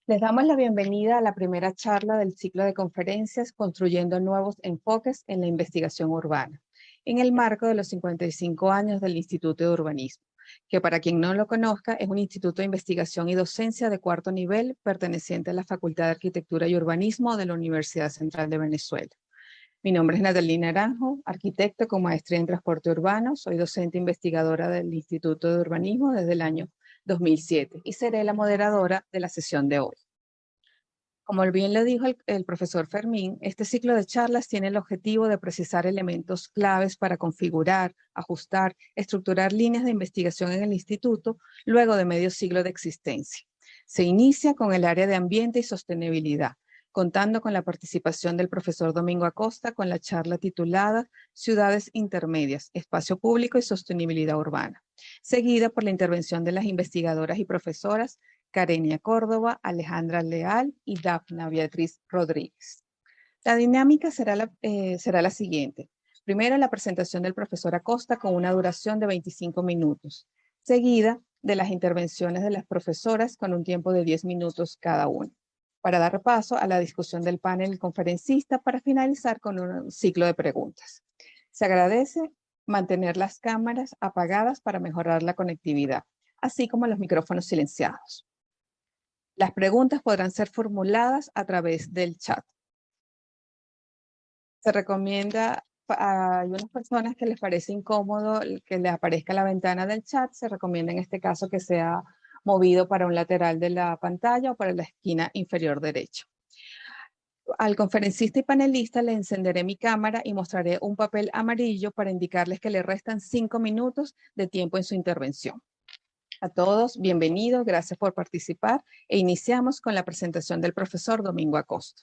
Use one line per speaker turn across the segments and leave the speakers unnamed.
Les damos la bienvenida a la primera charla del ciclo de conferencias Construyendo nuevos enfoques en la investigación urbana, en el marco de los 55 años del Instituto de Urbanismo, que para quien no lo conozca es un instituto de investigación y docencia de cuarto nivel perteneciente a la Facultad de Arquitectura y Urbanismo de la Universidad Central de Venezuela. Mi nombre es Natalie Naranjo, arquitecto con maestría en transporte urbano, soy docente investigadora del Instituto de Urbanismo desde el año 2007 y seré la moderadora de la sesión de hoy. Como bien lo dijo el profesor Fermín, este ciclo de charlas tiene el objetivo de precisar elementos claves para configurar, ajustar, estructurar líneas de investigación en el instituto luego de medio siglo de existencia. Se inicia con el área de ambiente y sostenibilidad, contando con la participación del profesor Domingo Acosta con la charla titulada Ciudades Intermedias, Espacio Público y Sostenibilidad Urbana, seguida por la intervención de las investigadoras y profesoras Karenia Córdoba, Alejandra Leal y Dafna Beatriz Rodríguez. La dinámica será la siguiente. Primero, la presentación del profesor Acosta con una duración de 25 minutos, seguida de las intervenciones de las profesoras con un tiempo de 10 minutos cada una, para dar paso a la discusión del panel conferencista para finalizar con un ciclo de preguntas. Se agradece mantener las cámaras apagadas para mejorar la conectividad, así como los micrófonos silenciados. Las preguntas podrán ser formuladas a través del chat. Se recomienda a algunas personas que les parece incómodo que les aparezca la ventana del chat, se recomienda en este caso que sea movido para un lateral de la pantalla o para la esquina inferior derecha. Al conferencista y panelista le encenderé mi cámara y mostraré un papel amarillo para indicarles que le restan 5 minutos de tiempo en su intervención. A todos, bienvenidos, gracias por participar e iniciamos con la presentación del profesor Domingo Acosta.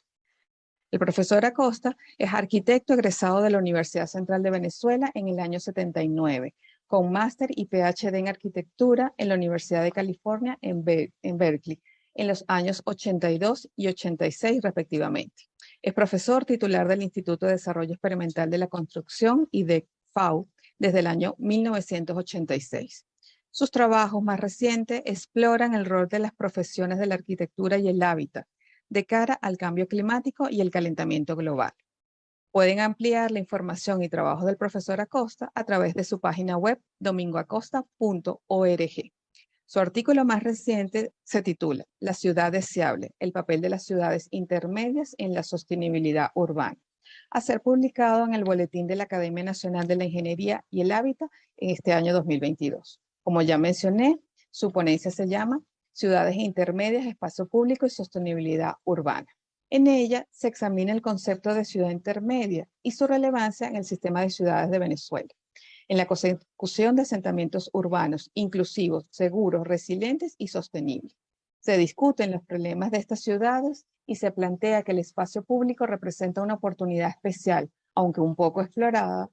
El profesor Acosta es arquitecto egresado de la Universidad Central de Venezuela en el año 79, con máster y PhD en arquitectura en la Universidad de California en Berkeley, en los años 82 y 86 respectivamente. Es profesor titular del Instituto de Desarrollo Experimental de la Construcción y de FAU desde el año 1986. Sus trabajos más recientes exploran el rol de las profesiones de la arquitectura y el hábitat de cara al cambio climático y el calentamiento global. Pueden ampliar la información y trabajo del profesor Acosta a través de su página web domingoacosta.org. Su artículo más reciente se titula La ciudad deseable, el papel de las ciudades intermedias en la sostenibilidad urbana, a ser publicado en el Boletín de la Academia Nacional de la Ingeniería y el Hábitat en este año 2022. Como ya mencioné, su ponencia se llama Ciudades Intermedias, Espacio Público y Sostenibilidad Urbana. En ella se examina el concepto de ciudad intermedia y su relevancia en el sistema de ciudades de Venezuela, en la consecución de asentamientos urbanos inclusivos, seguros, resilientes y sostenibles. Se discuten los problemas de estas ciudades y se plantea que el espacio público representa una oportunidad especial, aunque un poco explorada,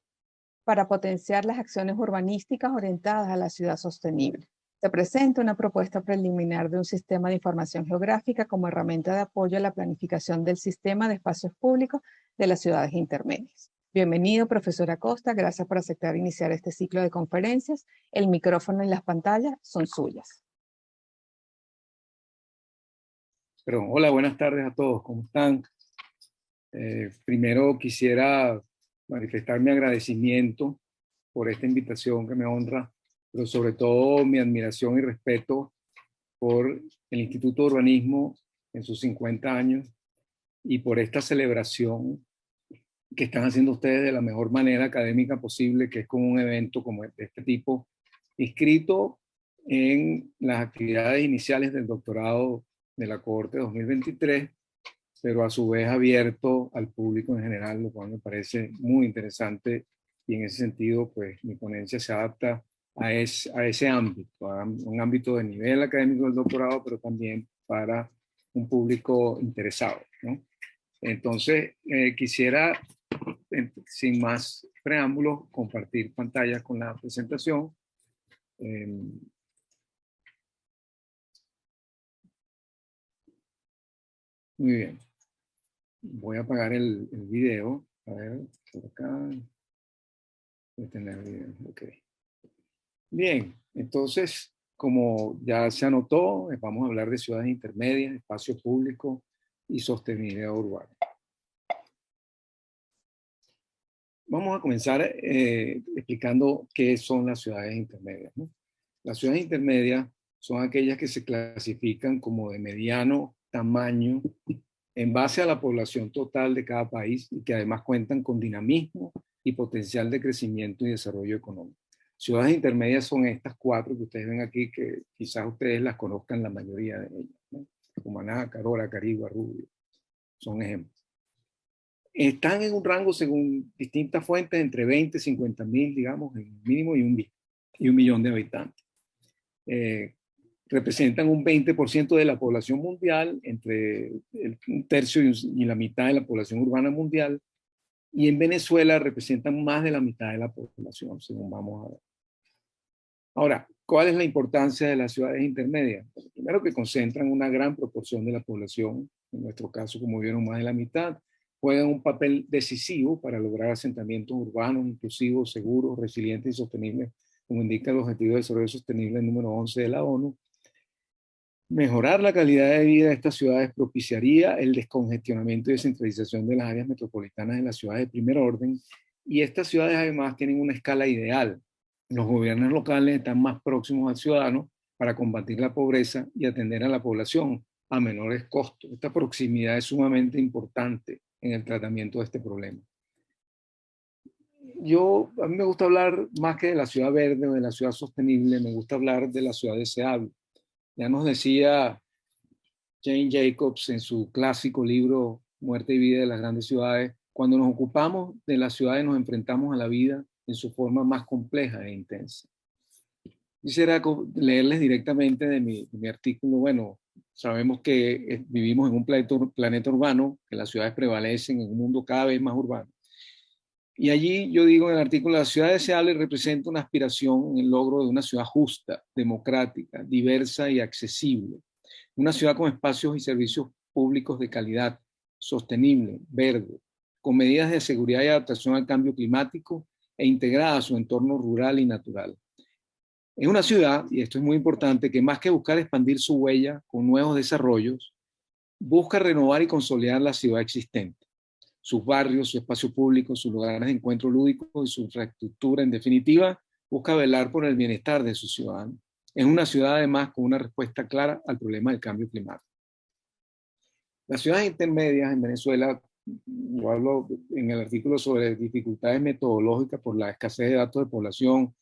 para potenciar las acciones urbanísticas orientadas a la ciudad sostenible. Se presenta una propuesta preliminar de un sistema de información geográfica como herramienta de apoyo a la planificación del sistema de espacios públicos de las ciudades intermedias. Bienvenido, profesor Acosta. Gracias por aceptar iniciar este ciclo de conferencias. El micrófono y las pantallas son suyas.
Pero, hola, buenas tardes a todos. ¿Cómo están? Primero quisiera manifestar mi agradecimiento por esta invitación que me honra, pero sobre todo mi admiración y respeto por el Instituto de Urbanismo en sus 50 años y por esta celebración que están haciendo ustedes de la mejor manera académica posible, que es con un evento como de este tipo, inscrito en las actividades iniciales del doctorado de la cohorte 2023, pero a su vez abierto al público en general, lo cual me parece muy interesante, y en ese sentido, pues mi ponencia se adapta a ese ámbito, a un ámbito de nivel académico del doctorado, pero también para un público interesado, ¿no? Entonces, quisiera, sin más preámbulos, compartir pantalla con la presentación. Muy bien. Voy a apagar el video. A ver, por acá. Voy a tener el video. Ok. Bien, entonces, como ya se anotó, vamos a hablar de ciudades intermedias, espacio público y sostenibilidad urbana. Vamos a comenzar explicando qué son las ciudades intermedias, ¿no? Las ciudades intermedias son aquellas que se clasifican como de mediano tamaño en base a la población total de cada país y que además cuentan con dinamismo y potencial de crecimiento y desarrollo económico. Ciudades intermedias son estas cuatro que ustedes ven aquí, que quizás ustedes las conozcan la mayoría de ellas, ¿no? Cumaná, Carora, Carigua, Rubio, son ejemplos. Están en un rango, según distintas fuentes, entre 20 y 50 mil, digamos, en mínimo, y un millón de habitantes. Representan un 20% de la población mundial, entre un tercio y la mitad de la población urbana mundial, y en Venezuela representan más de la mitad de la población, según vamos a ver. Ahora, ¿cuál es la importancia de las ciudades intermedias? Primero, que concentran una gran proporción de la población, en nuestro caso, como vieron, más de la mitad, juegan un papel decisivo para lograr asentamientos urbanos inclusivos, seguros, resilientes y sostenibles, como indica el Objetivo de Desarrollo Sostenible número 11 de la ONU. Mejorar la calidad de vida de estas ciudades propiciaría el descongestionamiento y descentralización de las áreas metropolitanas de las ciudades de primer orden, y estas ciudades además tienen una escala ideal. Los gobiernos locales están más próximos al ciudadano para combatir la pobreza y atender a la población a menores costos. Esta proximidad es sumamente importante en el tratamiento de este problema. A mí me gusta hablar más que de la ciudad verde o de la ciudad sostenible, me gusta hablar de la ciudad deseable. Ya nos decía Jane Jacobs en su clásico libro Muerte y Vida de las Grandes Ciudades: cuando nos ocupamos de las ciudades nos enfrentamos a la vida en su forma más compleja e intensa. Quisiera leerles directamente de mi artículo. Bueno, sabemos que vivimos en un planeta urbano, que las ciudades prevalecen en un mundo cada vez más urbano. Y allí yo digo en el artículo: la ciudad deseable representa una aspiración en el logro de una ciudad justa, democrática, diversa y accesible. Una ciudad con espacios y servicios públicos de calidad, sostenible, verde, con medidas de seguridad y adaptación al cambio climático e integrada a su entorno rural y natural. Es una ciudad, y esto es muy importante, que más que buscar expandir su huella con nuevos desarrollos, busca renovar y consolidar la ciudad existente, sus barrios, su espacio público, sus lugares de encuentro lúdico y su infraestructura. En definitiva, busca velar por el bienestar de sus ciudadanos. Es una ciudad además con una respuesta clara al problema del cambio climático. Las ciudades intermedias en Venezuela, yo hablo en el artículo sobre dificultades metodológicas por la escasez de datos de población,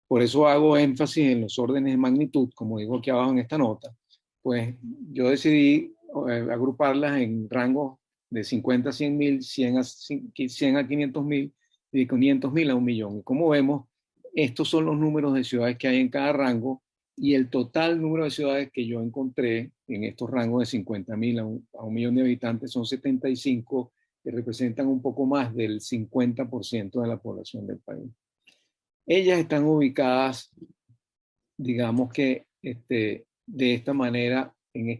por eso hago énfasis en los órdenes de magnitud, como digo aquí abajo en esta nota. Pues yo decidí agruparlas en rangos de 50 a 100 mil, 100 a 500 mil, y de 500 mil a 1 millón. Y como vemos, estos son los números de ciudades que hay en cada rango, y el total número de ciudades que yo encontré en estos rangos de 50 mil a 1 millón de habitantes son 75, que representan un poco más del 50% de la población del país. Ellas están ubicadas, digamos que de esta manera, en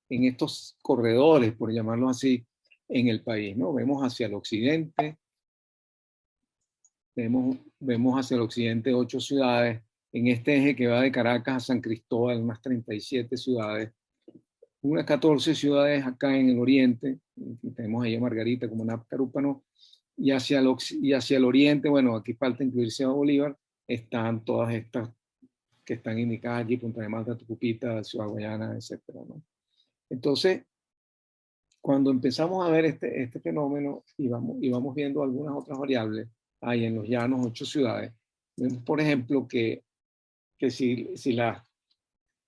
estos corredores, por llamarlo así, en el país, ¿no? Vemos hacia el occidente, vemos hacia el occidente 8 ciudades, en este eje que va de Caracas a San Cristóbal, unas 37 ciudades, unas 14 ciudades acá en el oriente, tenemos ahí a Margarita, Cumaná, Carúpano, y hacia el oriente, bueno, aquí falta incluir Ciudad Bolívar, están todas estas que están indicadas allí: Punta de Mata, Tucupita, Ciudad Guayana, etcétera, ¿no? Entonces, cuando empezamos a ver este fenómeno y vamos viendo algunas otras variables, hay en los llanos 8 ciudades, vemos, por ejemplo, que si las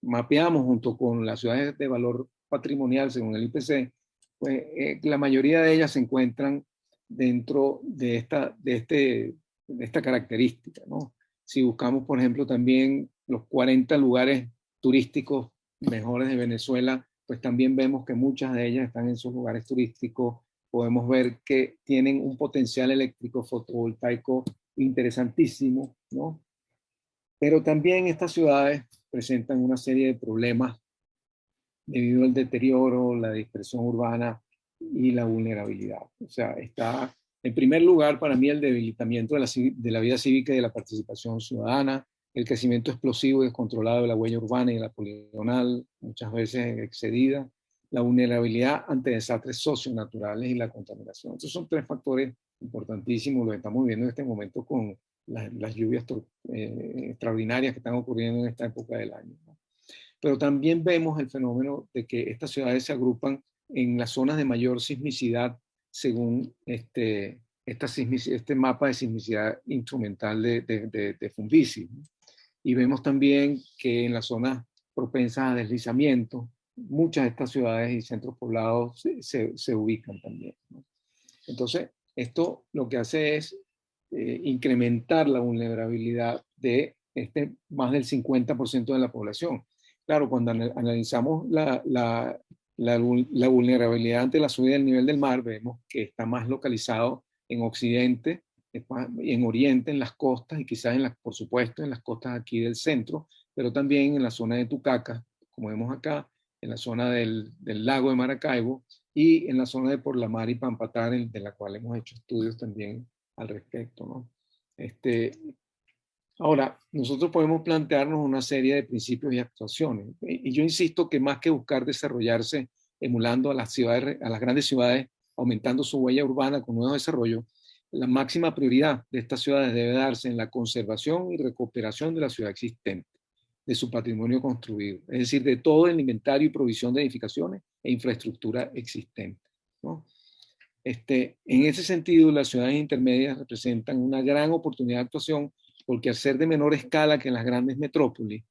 mapeamos junto con las ciudades de valor patrimonial según el IPC, pues la mayoría de ellas se encuentran dentro de esta característica, ¿no? Si buscamos, por ejemplo, también los 40 lugares turísticos mejores de Venezuela, pues también vemos que muchas de ellas están en esos lugares turísticos. Podemos ver que tienen un potencial eléctrico fotovoltaico interesantísimo, ¿no? Pero también estas ciudades presentan una serie de problemas debido al deterioro, la dispersión urbana y la vulnerabilidad. O sea, está en primer lugar para mí el debilitamiento de la vida cívica y de la participación ciudadana, el crecimiento explosivo y descontrolado de la huella urbana y de la poligonal, muchas veces excedida, la vulnerabilidad ante desastres socionaturales y la contaminación. Estos son tres factores importantísimos, lo estamos viendo en este momento con las lluvias extraordinarias que están ocurriendo en esta época del año, ¿no? Pero también vemos el fenómeno de que estas ciudades se agrupan en las zonas de mayor sismicidad según este mapa de sismicidad instrumental de Fumvisi, ¿no? Y vemos también que en las zonas propensas a deslizamiento, muchas de estas ciudades y centros poblados se ubican también, ¿no? Entonces, esto lo que hace es incrementar la vulnerabilidad de más del 50% de la población. Claro, cuando analizamos la vulnerabilidad ante la subida del nivel del mar, vemos que está más localizado en Occidente, en Oriente, en las costas y quizás, por supuesto, en las costas aquí del centro, pero también en la zona de Tucaca, como vemos acá, en la zona del lago de Maracaibo y en la zona de Porlamar y Pampatar, de la cual hemos hecho estudios también al respecto, ¿no? Ahora, nosotros podemos plantearnos una serie de principios y actuaciones. Y yo insisto que más que buscar desarrollarse emulando a las ciudades, a las grandes ciudades, aumentando su huella urbana con nuevos desarrollos, la máxima prioridad de estas ciudades debe darse en la conservación y recuperación de la ciudad existente, de su patrimonio construido, es decir, de todo el inventario y provisión de edificaciones e infraestructura existente, ¿no? En ese sentido, las ciudades intermedias representan una gran oportunidad de actuación porque al ser de menor escala que en las grandes metrópolis,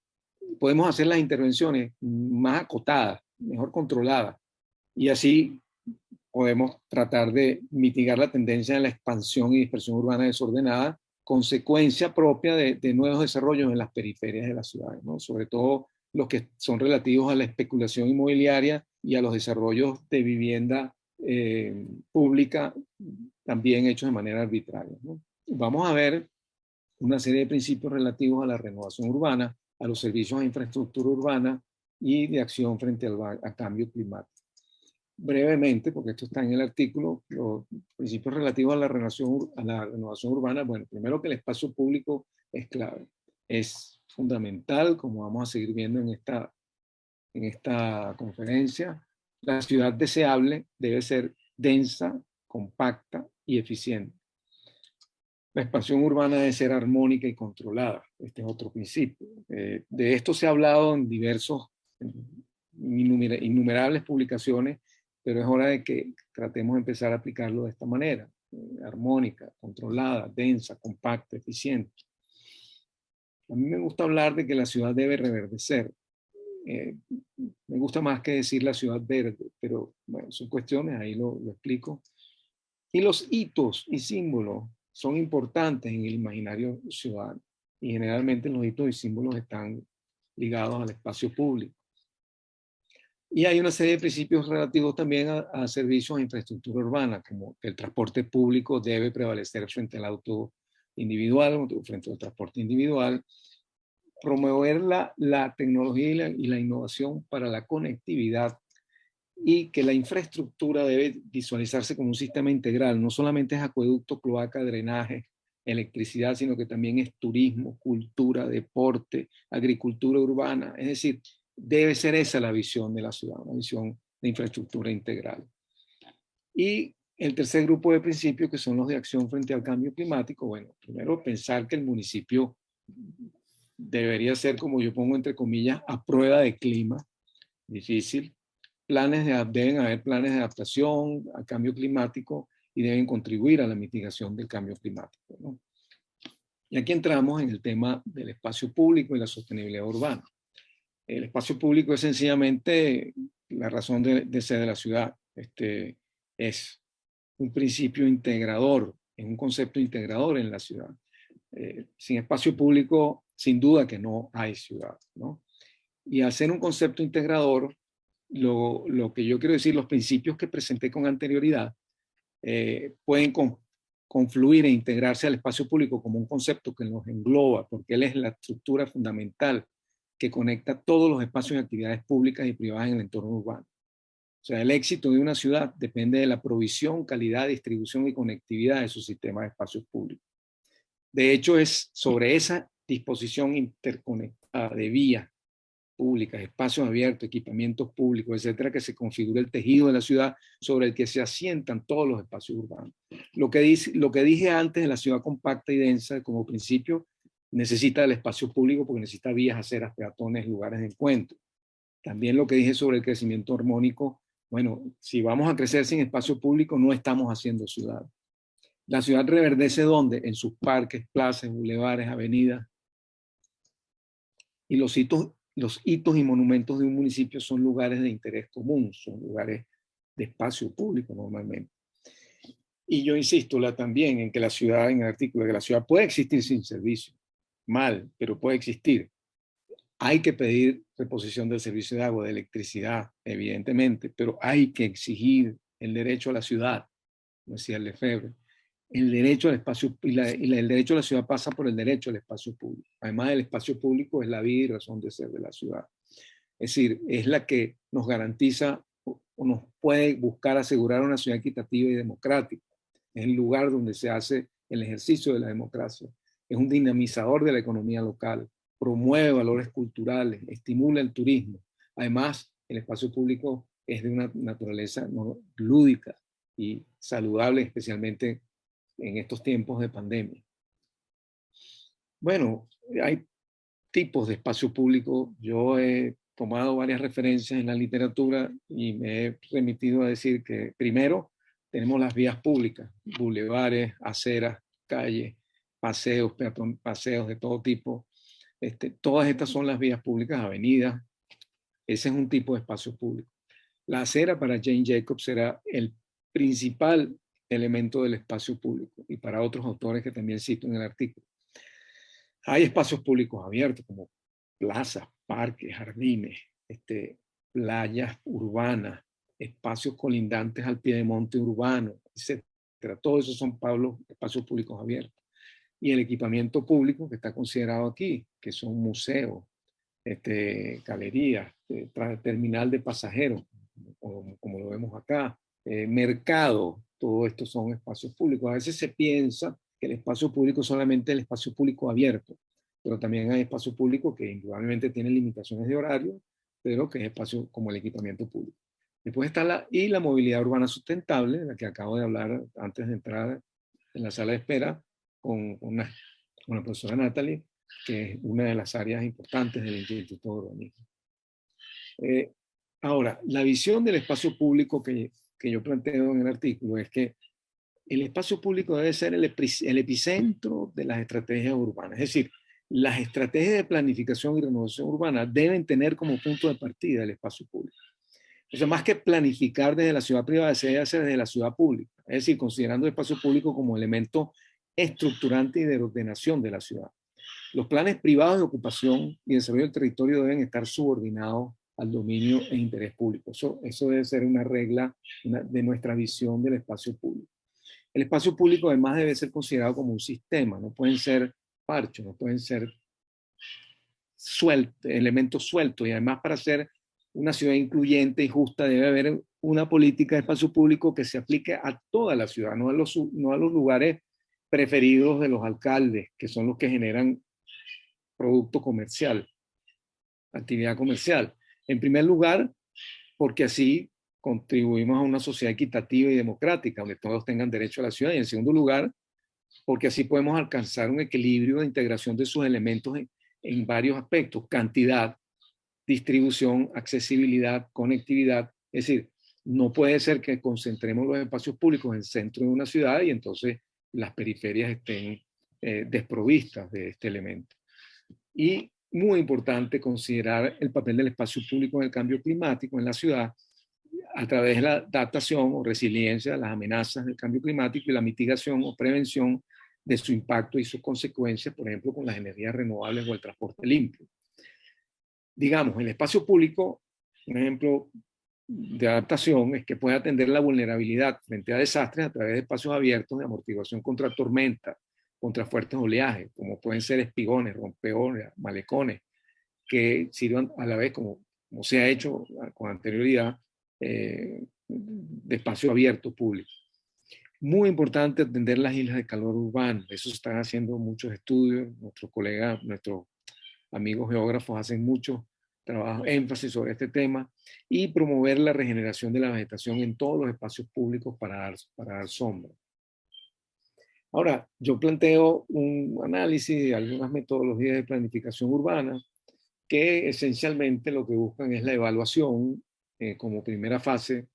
podemos hacer las intervenciones más acotadas, mejor controladas, y así podemos tratar de mitigar la tendencia de la expansión y dispersión urbana desordenada, consecuencia propia de nuevos desarrollos en las periferias de las ciudades, ¿no? Sobre todo los que son relativos a la especulación inmobiliaria y a los desarrollos de vivienda pública, también hechos de manera arbitraria, ¿no? Vamos a ver una serie de principios relativos a la renovación urbana, a los servicios de infraestructura urbana y de acción frente al cambio climático. Brevemente, porque esto está en el artículo, los principios relativos a la renovación urbana. Bueno, primero que el espacio público es clave, es fundamental, como vamos a seguir viendo en esta conferencia. La ciudad deseable debe ser densa, compacta y eficiente. La expansión urbana debe ser armónica y controlada. Este es otro principio. De esto se ha hablado en innumerables publicaciones, pero es hora de que tratemos de empezar a aplicarlo de esta manera: armónica, controlada, densa, compacta, eficiente. A mí me gusta hablar de que la ciudad debe reverdecer. Me gusta más que decir la ciudad verde, pero bueno, son cuestiones, ahí lo explico. Y los hitos y símbolos son importantes en el imaginario ciudadano, y generalmente los hitos y símbolos están ligados al espacio público. Y hay una serie de principios relativos también a servicios de infraestructura urbana, como que el transporte público debe prevalecer frente al auto individual, frente al transporte individual, promover la tecnología y la innovación para la conectividad, y que la infraestructura debe visualizarse como un sistema integral. No solamente es acueducto, cloaca, drenaje, electricidad, sino que también es turismo, cultura, deporte, agricultura urbana. Es decir, debe ser esa la visión de la ciudad, una visión de infraestructura integral. Y el tercer grupo de principios, que son los de acción frente al cambio climático. Bueno, primero pensar que el municipio debería ser, como yo pongo entre comillas, a prueba de clima. Difícil. Deben haber planes de adaptación al cambio climático y deben contribuir a la mitigación del cambio climático, ¿no? Y aquí entramos en el tema del espacio público y la sostenibilidad urbana. El espacio público es sencillamente la razón de ser de la ciudad. Es un principio integrador, es un concepto integrador en la ciudad. Sin espacio público, sin duda que no hay ciudad, ¿no? Y al ser un concepto integrador, lo que yo quiero decir, los principios que presenté con anterioridad pueden confluir e integrarse al espacio público como un concepto que nos engloba, porque él es la estructura fundamental que conecta todos los espacios y actividades públicas y privadas en el entorno urbano. O sea, el éxito de una ciudad depende de la provisión, calidad, distribución y conectividad de su sistema de espacios públicos. De hecho, es sobre esa disposición interconectada de vías públicas, espacios abiertos, equipamientos públicos, etcétera, que se configure el tejido de la ciudad sobre el que se asientan todos los espacios urbanos. Lo que dije antes de la ciudad compacta y densa como principio, necesita el espacio público porque necesita vías, aceras, peatones, lugares de encuentro. También lo que dije sobre el crecimiento armónico, bueno, si vamos a crecer sin espacio público, no estamos haciendo ciudad. La ciudad reverdece ¿dónde? En sus parques, plazas, bulevares, avenidas. Y los hitos y monumentos de un municipio son lugares de interés común, son lugares de espacio público normalmente. Y yo insisto también en que la ciudad, en el artículo, que la ciudad puede existir sin servicio, mal, pero puede existir. Hay que pedir reposición del servicio de agua, de electricidad, evidentemente, pero hay que exigir el derecho a la ciudad, como decía Lefebvre. El derecho al espacio el derecho a la ciudad pasa por el derecho al espacio público. Además, el espacio público es la vida y razón de ser de la ciudad. Es decir, es la que nos garantiza o nos puede buscar asegurar una ciudad equitativa y democrática. Es el lugar donde se hace el ejercicio de la democracia. Es un dinamizador de la economía local, promueve valores culturales, estimula el turismo. Además, el espacio público es de una naturaleza lúdica y saludable, especialmente en estos tiempos de pandemia. Bueno, hay tipos de espacio público. Yo he tomado varias referencias en la literatura y me he remitido a decir que primero tenemos las vías públicas, bulevares, aceras, calles, paseos, paseos de todo tipo. Todas estas son las vías públicas, avenidas. Ese es un tipo de espacio público. La acera para Jane Jacobs será el principal elemento del espacio público y para otros autores que también cito en el artículo. Hay espacios públicos abiertos como plazas, parques, jardines, playas urbanas, espacios colindantes al piedemonte urbano, etcétera. Todo eso son, Pablo, espacios públicos abiertos. Y el equipamiento público que está considerado aquí, que son museos, galerías, terminal de pasajeros, como lo vemos acá, mercado, todo esto son espacios públicos. A veces se piensa que el espacio público es solamente el espacio público abierto, pero también hay espacio público que indudablemente tiene limitaciones de horario, pero que es espacio como el equipamiento público. Después está la movilidad urbana sustentable, de la que acabo de hablar antes de entrar en la sala de espera con la profesora Natalie, que es una de las áreas importantes del Instituto de Urbanismo. Ahora, la visión del espacio público que yo planteo en el artículo es que el espacio público debe ser el epicentro de las estrategias urbanas. Es decir, las estrategias de planificación y renovación urbana deben tener como punto de partida el espacio público. O sea, más que planificar desde la ciudad privada, se debe hacer desde la ciudad pública. Es decir, considerando el espacio público como elemento estructurante y de ordenación de la ciudad. Los planes privados de ocupación y desarrollo del territorio deben estar subordinados al dominio e interés público. Eso debe ser una regla de nuestra visión del espacio público. El espacio público además debe ser considerado como un sistema, no pueden ser parchos, no pueden ser elementos sueltos. Y además, para ser una ciudad incluyente y justa debe haber una política de espacio público que se aplique a toda la ciudad, no a los lugares preferidos de los alcaldes, que son los que generan producto comercial, actividad comercial. En primer lugar, porque así contribuimos a una sociedad equitativa y democrática, donde todos tengan derecho a la ciudad. Y en segundo lugar, porque así podemos alcanzar un equilibrio de integración de sus elementos en varios aspectos: cantidad, distribución, accesibilidad, conectividad. Es decir, no puede ser que concentremos los espacios públicos en el centro de una ciudad y entonces las periferias estén desprovistas de este elemento. Y muy importante considerar el papel del espacio público en el cambio climático en la ciudad a través de la adaptación o resiliencia a las amenazas del cambio climático y la mitigación o prevención de su impacto y sus consecuencias, por ejemplo, con las energías renovables o el transporte limpio. Digamos, el espacio público, un ejemplo de adaptación, es que puede atender la vulnerabilidad frente a desastres a través de espacios abiertos de amortiguación contra tormenta, contra fuertes oleajes, como pueden ser espigones, rompeolas, malecones, que sirvan a la vez, como se ha hecho con anterioridad, de espacio abierto público. Muy importante atender las islas de calor urbano. Eso se están haciendo muchos estudios. Nuestros colegas, nuestros amigos geógrafos hacen mucho trabajo, énfasis sobre este tema, y promover la regeneración de la vegetación en todos los espacios públicos para dar sombra. Ahora, yo planteo un análisis de algunas metodologías de planificación urbana que esencialmente lo que buscan es la evaluación como primera fase,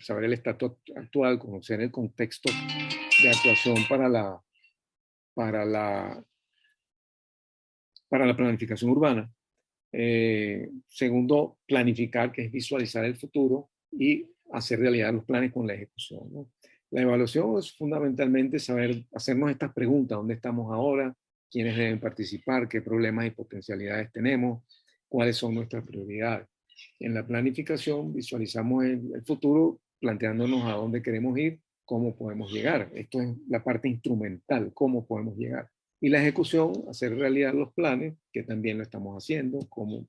saber el estatus actual, conocer el contexto de actuación para la, para la planificación urbana. Segundo, planificar, que es visualizar el futuro y hacer realidad los planes con la ejecución, ¿no? La evaluación es fundamentalmente saber hacernos estas preguntas: ¿dónde estamos ahora? ¿Quiénes deben participar? ¿Qué problemas y potencialidades tenemos? ¿Cuáles son nuestras prioridades? En la planificación visualizamos el futuro planteándonos a dónde queremos ir, cómo podemos llegar. Esto es la parte instrumental, cómo podemos llegar. Y la ejecución, hacer realidad los planes, que también lo estamos haciendo, cómo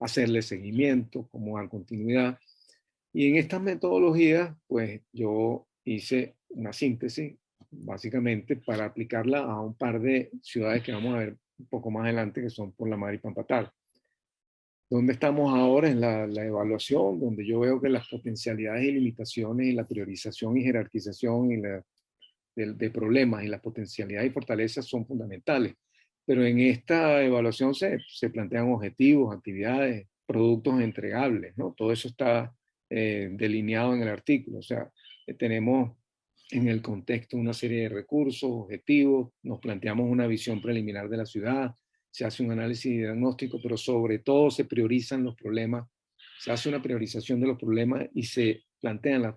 hacerle seguimiento, cómo dar continuidad. Y en estas metodologías, pues yo hice una síntesis, básicamente, para aplicarla a un par de ciudades que vamos a ver un poco más adelante, que son Porlamar Mar y Pampatar. ¿Dónde estamos ahora en la evaluación? Donde yo veo que las potencialidades y limitaciones y la priorización y jerarquización y de problemas y las potencialidades y fortalezas son fundamentales. Pero en esta evaluación se plantean objetivos, actividades, productos entregables, ¿no? Todo eso está delineado en el artículo. O sea, tenemos en el contexto una serie de recursos, objetivos, nos planteamos una visión preliminar de la ciudad, se hace un análisis y diagnóstico, pero sobre todo se priorizan los problemas, se hace una priorización de los problemas y se plantean las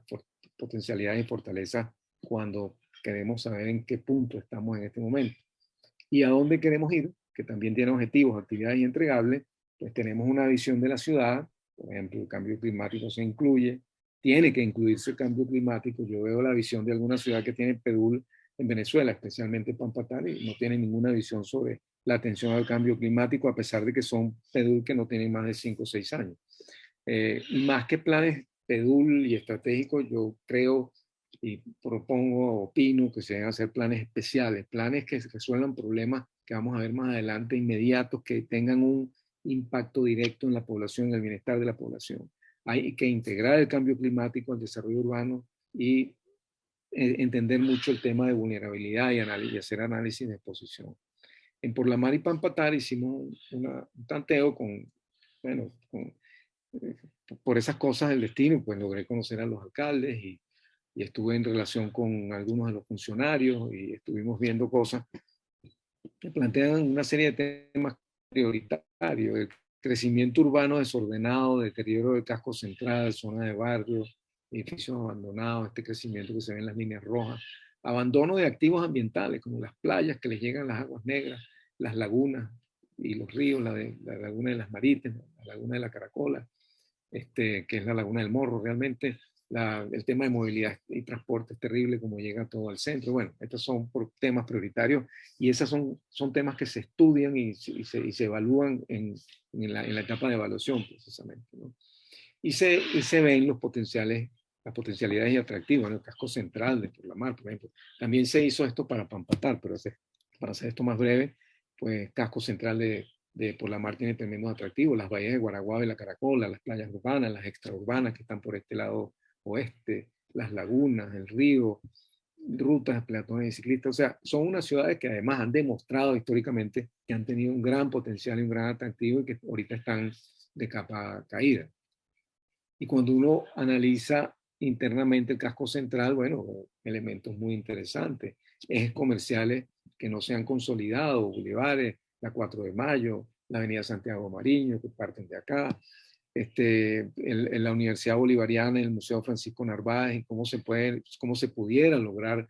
potencialidades y fortalezas cuando queremos saber en qué punto estamos en este momento y a dónde queremos ir, que también tiene objetivos, actividades y entregables. Pues tenemos una visión de la ciudad. Por ejemplo, el cambio climático se incluye, tiene que incluirse el cambio climático. Yo veo la visión de alguna ciudad que tiene PEDUL en Venezuela, especialmente Pampatar, y no tiene ninguna visión sobre la atención al cambio climático, a pesar de que son PEDUL que no tienen más de 5 o 6 años. Y más que planes PEDUL y estratégicos, yo creo y propongo, opino que se deben hacer planes especiales, planes que resuelvan problemas que vamos a ver más adelante, inmediatos, que tengan un impacto directo en la población, en el bienestar de la población. Hay que integrar el cambio climático al desarrollo urbano y entender mucho el tema de vulnerabilidad y hacer análisis de exposición. En Por la Mar y Pampatar hicimos un tanteo con, bueno, por esas cosas del destino, pues logré conocer a los alcaldes y estuve en relación con algunos de los funcionarios y estuvimos viendo cosas que plantean una serie de temas prioritarios: el crecimiento urbano desordenado, deterioro del casco central, zona de barrios, edificios abandonados, este crecimiento que se ve en las líneas rojas, abandono de activos ambientales como las playas que les llegan las aguas negras, las lagunas y los ríos, la laguna de las Marites, la laguna de la Caracola, que es la laguna del Morro. Realmente el tema de movilidad y transporte es terrible, como llega todo al centro. Bueno, estos son temas prioritarios y esos son temas que se estudian y se evalúan en la etapa de evaluación precisamente, ¿no? Y se ven los potenciales, las potencialidades y atractivos en el casco central de Por la Mar, por ejemplo. También se hizo esto para Pampatar, pero para hacer esto más breve, pues casco central de Por la Mar tiene tremendos atractivos: las bahías de Guaraguao y la Caracola, las playas urbanas, las extraurbanas que están por este lado oeste, las lagunas, el río, rutas de peatones y ciclistas. O sea, son unas ciudades que además han demostrado históricamente que han tenido un gran potencial y un gran atractivo y que ahorita están de capa caída. Y cuando uno analiza internamente el casco central, bueno, elementos muy interesantes: ejes comerciales que no se han consolidado, bulevares, la 4 de Mayo, la avenida Santiago Mariño, que parten de acá, en la Universidad Bolivariana, el Museo Francisco Narváez, y cómo se pudiera lograr,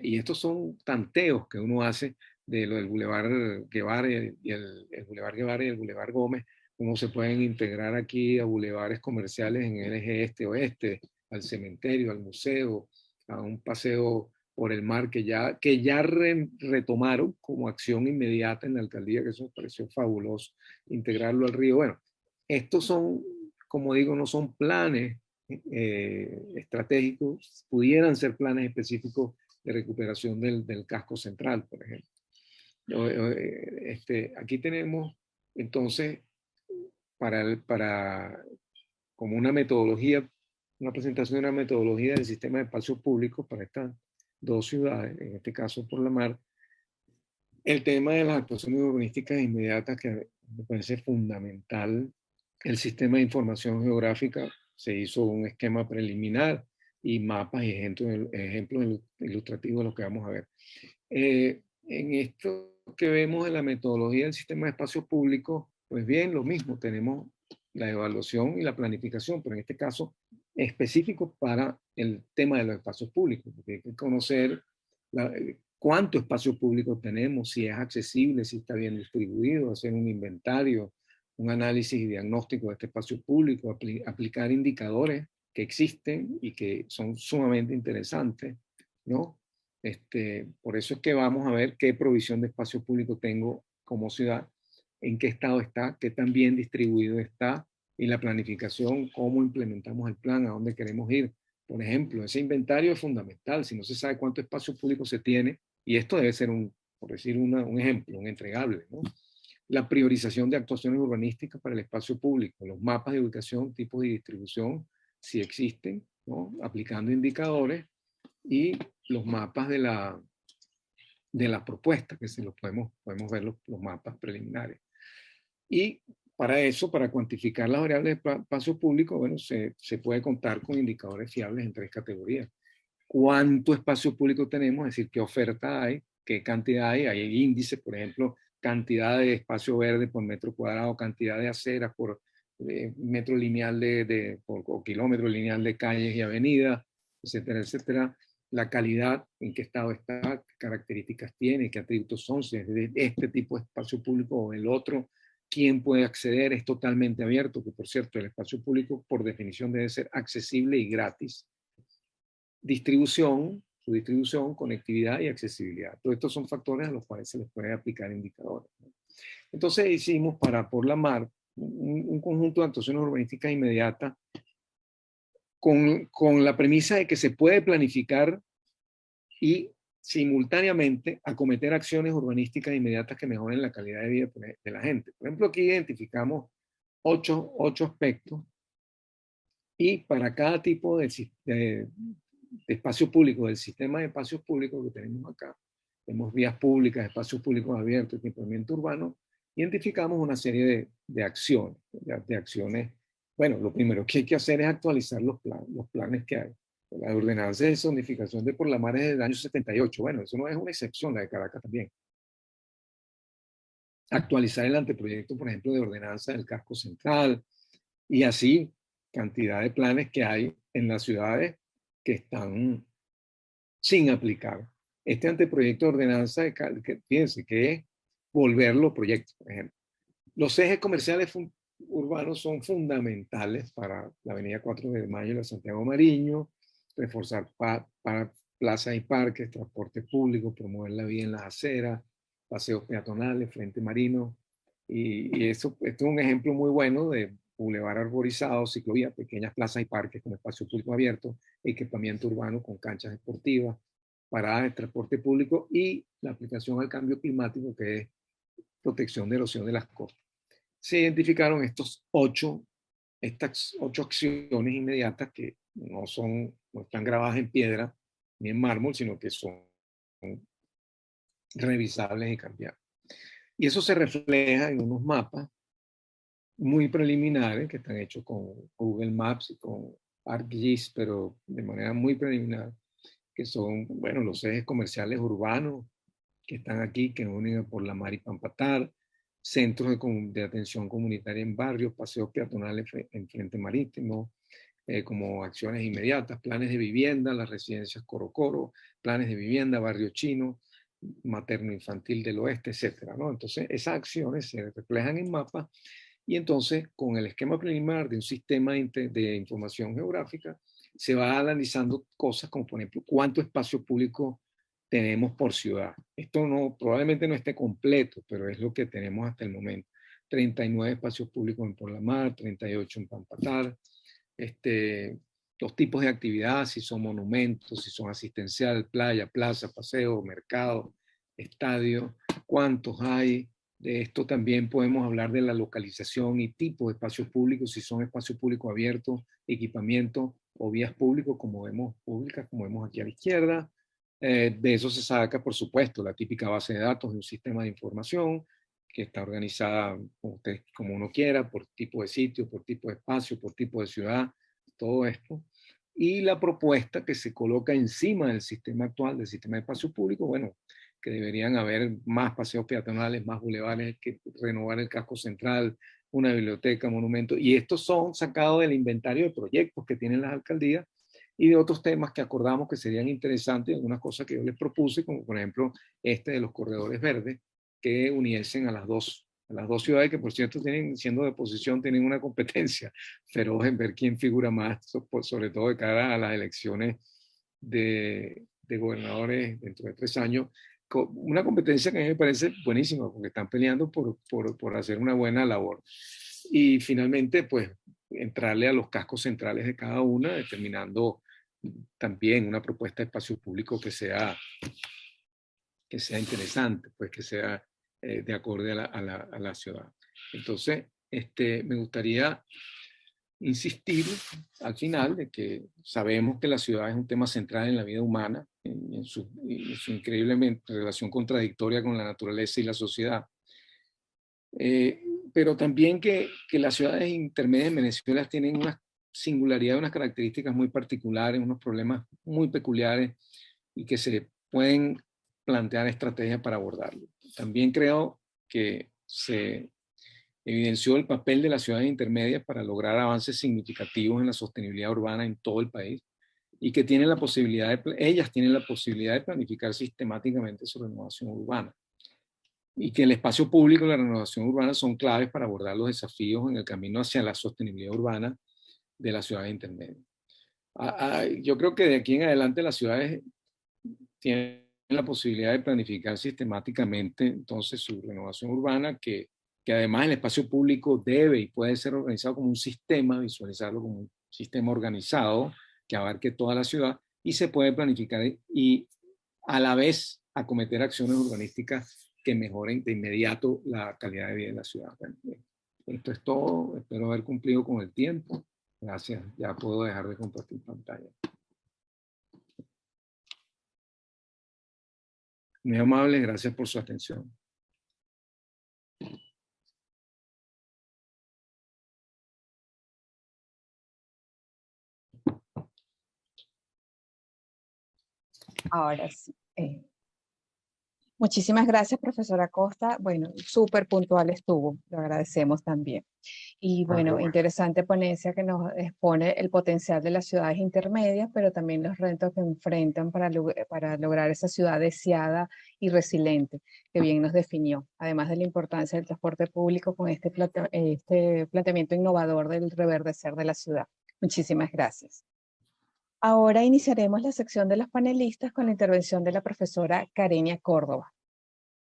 y estos son tanteos que uno hace de lo del Boulevard Guevara y el Boulevard Guevara y el Boulevard Gómez, cómo se pueden integrar aquí a bulevares comerciales en el eje este-oeste, al cementerio, al museo, a un paseo por el mar que ya retomaron como acción inmediata en la alcaldía, que eso me pareció fabuloso, integrarlo al río. Bueno, estos son, como digo, no son planes estratégicos pudieran ser planes específicos de recuperación del casco central, por ejemplo. Aquí tenemos entonces como una metodología, una presentación de una metodología del sistema de espacios públicos para estas dos ciudades, en este caso por la mar, el tema de las actuaciones urbanísticas inmediatas, que me parece fundamental. El sistema de información geográfica, se hizo un esquema preliminar y mapas y ejemplos ilustrativos de lo que vamos a ver. En esto que vemos en la metodología del sistema de espacios públicos, pues bien, lo mismo, tenemos la evaluación y la planificación, pero en este caso específico para el tema de los espacios públicos, porque hay que conocer cuánto espacio público tenemos, si es accesible, si está bien distribuido, hacer un inventario, un análisis y diagnóstico de este espacio público, aplicar indicadores que existen y que son sumamente interesantes, ¿no? Por eso es que vamos a ver qué provisión de espacio público tengo como ciudad, en qué estado está, qué tan bien distribuido está, y la planificación, cómo implementamos el plan, a dónde queremos ir. Por ejemplo, ese inventario es fundamental. Si no se sabe cuánto espacio público se tiene, y esto debe ser por decir un ejemplo, un entregable, ¿no? La priorización de actuaciones urbanísticas para el espacio público, los mapas de ubicación, tipos de distribución, si existen, ¿no? Aplicando indicadores, y los mapas de la propuesta, que se los podemos ver los mapas preliminares. Y para eso, para cuantificar las variables de espacio público, bueno, se puede contar con indicadores fiables en 3 categorías. ¿Cuánto espacio público tenemos? Es decir, ¿qué oferta hay? ¿Qué cantidad hay? Hay índices, por ejemplo, cantidad de espacio verde por metro cuadrado, cantidad de aceras por metro lineal o kilómetro lineal de calles y avenidas, etcétera, etcétera. La calidad, en qué estado está, qué características tiene, qué atributos son, si es de este tipo de espacio público o el otro, quién puede acceder, es totalmente abierto, que por cierto, el espacio público por definición debe ser accesible y gratis. Su distribución, conectividad y accesibilidad. Todos estos son factores a los cuales se les puede aplicar indicadores. Entonces hicimos por la mar un conjunto de actuaciones urbanísticas inmediatas con la premisa de que se puede planificar y simultáneamente acometer acciones urbanísticas inmediatas que mejoren la calidad de vida de la gente. Por ejemplo, aquí identificamos 8 aspectos, y para cada tipo de espacio público, del sistema de espacios públicos que tenemos acá, tenemos vías públicas, espacios públicos abiertos, equipamiento urbano, identificamos una serie de acciones, de acciones. Bueno, lo primero que hay que hacer es actualizar los planes que hay. La ordenanza de zonificación de por la mar es del año 78. Bueno, eso no es una excepción, la de Caracas también. Actualizar el anteproyecto, por ejemplo, de ordenanza del casco central, y así cantidad de planes que hay en las ciudades que están sin aplicar. Este anteproyecto de ordenanza, fíjense, que es volver los proyectos, por ejemplo. Los ejes comerciales urbanos son fundamentales para la avenida 4 de Mayo y la Santiago Mariño, reforzar para plazas y parques, transporte público, promover la vía en las aceras, paseos peatonales, frente marino. Y esto es un ejemplo muy bueno de bulevar arborizado, ciclovía, pequeñas plazas y parques con espacio público abierto, equipamiento urbano con canchas deportivas, paradas de transporte público y la aplicación al cambio climático, que es protección de erosión de las costas. Se identificaron estas 8 acciones inmediatas que no están grabadas en piedra ni en mármol, sino que son revisables y cambiables. Y eso se refleja en unos mapas muy preliminares que están hechos con Google Maps y con ArcGIS, pero de manera muy preliminar, que son, bueno, los ejes comerciales urbanos que están aquí, que unen por la mar y Pampatar, centros de atención comunitaria en barrios, paseos peatonales en frente marítimo, como acciones inmediatas, planes de vivienda, las residencias Coro Coro, planes de vivienda, barrio chino, materno-infantil del oeste, etcétera, ¿no? Entonces, esas acciones se reflejan en mapas, y entonces, con el esquema preliminar de un sistema de información geográfica, se va analizando cosas como, por ejemplo, cuánto espacio público tenemos por ciudad. Esto probablemente no esté completo, pero es lo que tenemos hasta el momento. 39 espacios públicos en Por la Mar, 38 en Pampatar, los tipos de actividades, si son monumentos, si son asistencial, playa, plaza, paseo, mercado, estadio, cuántos hay. De esto también podemos hablar de la localización y tipo de espacios públicos, si son espacios públicos abiertos, equipamiento o vías públicas como vemos aquí a la izquierda. De eso se saca, por supuesto, la típica base de datos de un sistema de información que está organizada como uno quiera, por tipo de sitio, por tipo de espacio, por tipo de ciudad, todo esto. Y la propuesta que se coloca encima del sistema actual, del sistema de espacios públicos, bueno, que deberían haber más paseos peatonales, más bulevares, que renovar el casco central, una biblioteca, monumento. Y estos son sacados del inventario de proyectos que tienen las alcaldías y de otros temas que acordamos que serían interesantes, algunas cosas que yo les propuse, como por ejemplo este de los corredores verdes, que uniesen a las dos ciudades que, por cierto, siendo de oposición, tienen una competencia feroz en ver quién figura más, sobre todo de cara a las elecciones de gobernadores dentro de 3 años. Una competencia que a mí me parece buenísima, porque están peleando por hacer una buena labor. Y finalmente, pues, entrarle a los cascos centrales de cada una, determinando también una propuesta de espacio público que sea interesante, pues que sea de acorde a la ciudad. Entonces, me gustaría insistir al final de que sabemos que la ciudad es un tema central en la vida humana, en su increíble relación contradictoria con la naturaleza y la sociedad. Pero también que las ciudades intermedias en Venezuela tienen una singularidad, unas características muy particulares, unos problemas muy peculiares y que se pueden plantear estrategias para abordarlo. También creo que se evidenció el papel de las ciudades intermedias para lograr avances significativos en la sostenibilidad urbana en todo el país y que tienen la posibilidad ellas tienen la posibilidad de planificar sistemáticamente su renovación urbana y que el espacio público y la renovación urbana son claves para abordar los desafíos en el camino hacia la sostenibilidad urbana de las ciudades intermedias. Yo creo que de aquí en adelante las ciudades tienen la posibilidad de planificar sistemáticamente entonces su renovación urbana, que además el espacio público debe y puede ser organizado como un sistema, visualizarlo como un sistema organizado que abarque toda la ciudad y se puede planificar y a la vez acometer acciones urbanísticas que mejoren de inmediato la calidad de vida de la ciudad. Bueno, esto es todo, espero haber cumplido con el tiempo. Gracias, ya puedo dejar de compartir pantalla. Muy amable, gracias por su atención.
Ahora sí. Muchísimas gracias, profesora Costa. Bueno, súper puntual estuvo, lo agradecemos también. Y bueno, interesante ponencia que nos expone el potencial de las ciudades intermedias, pero también los retos que enfrentan para lograr esa ciudad deseada y resiliente, que bien nos definió, además de la importancia del transporte público con este planteamiento innovador del reverdecer de la ciudad. Muchísimas gracias. Ahora iniciaremos la sección de los panelistas con la intervención de la profesora Karenia Córdoba.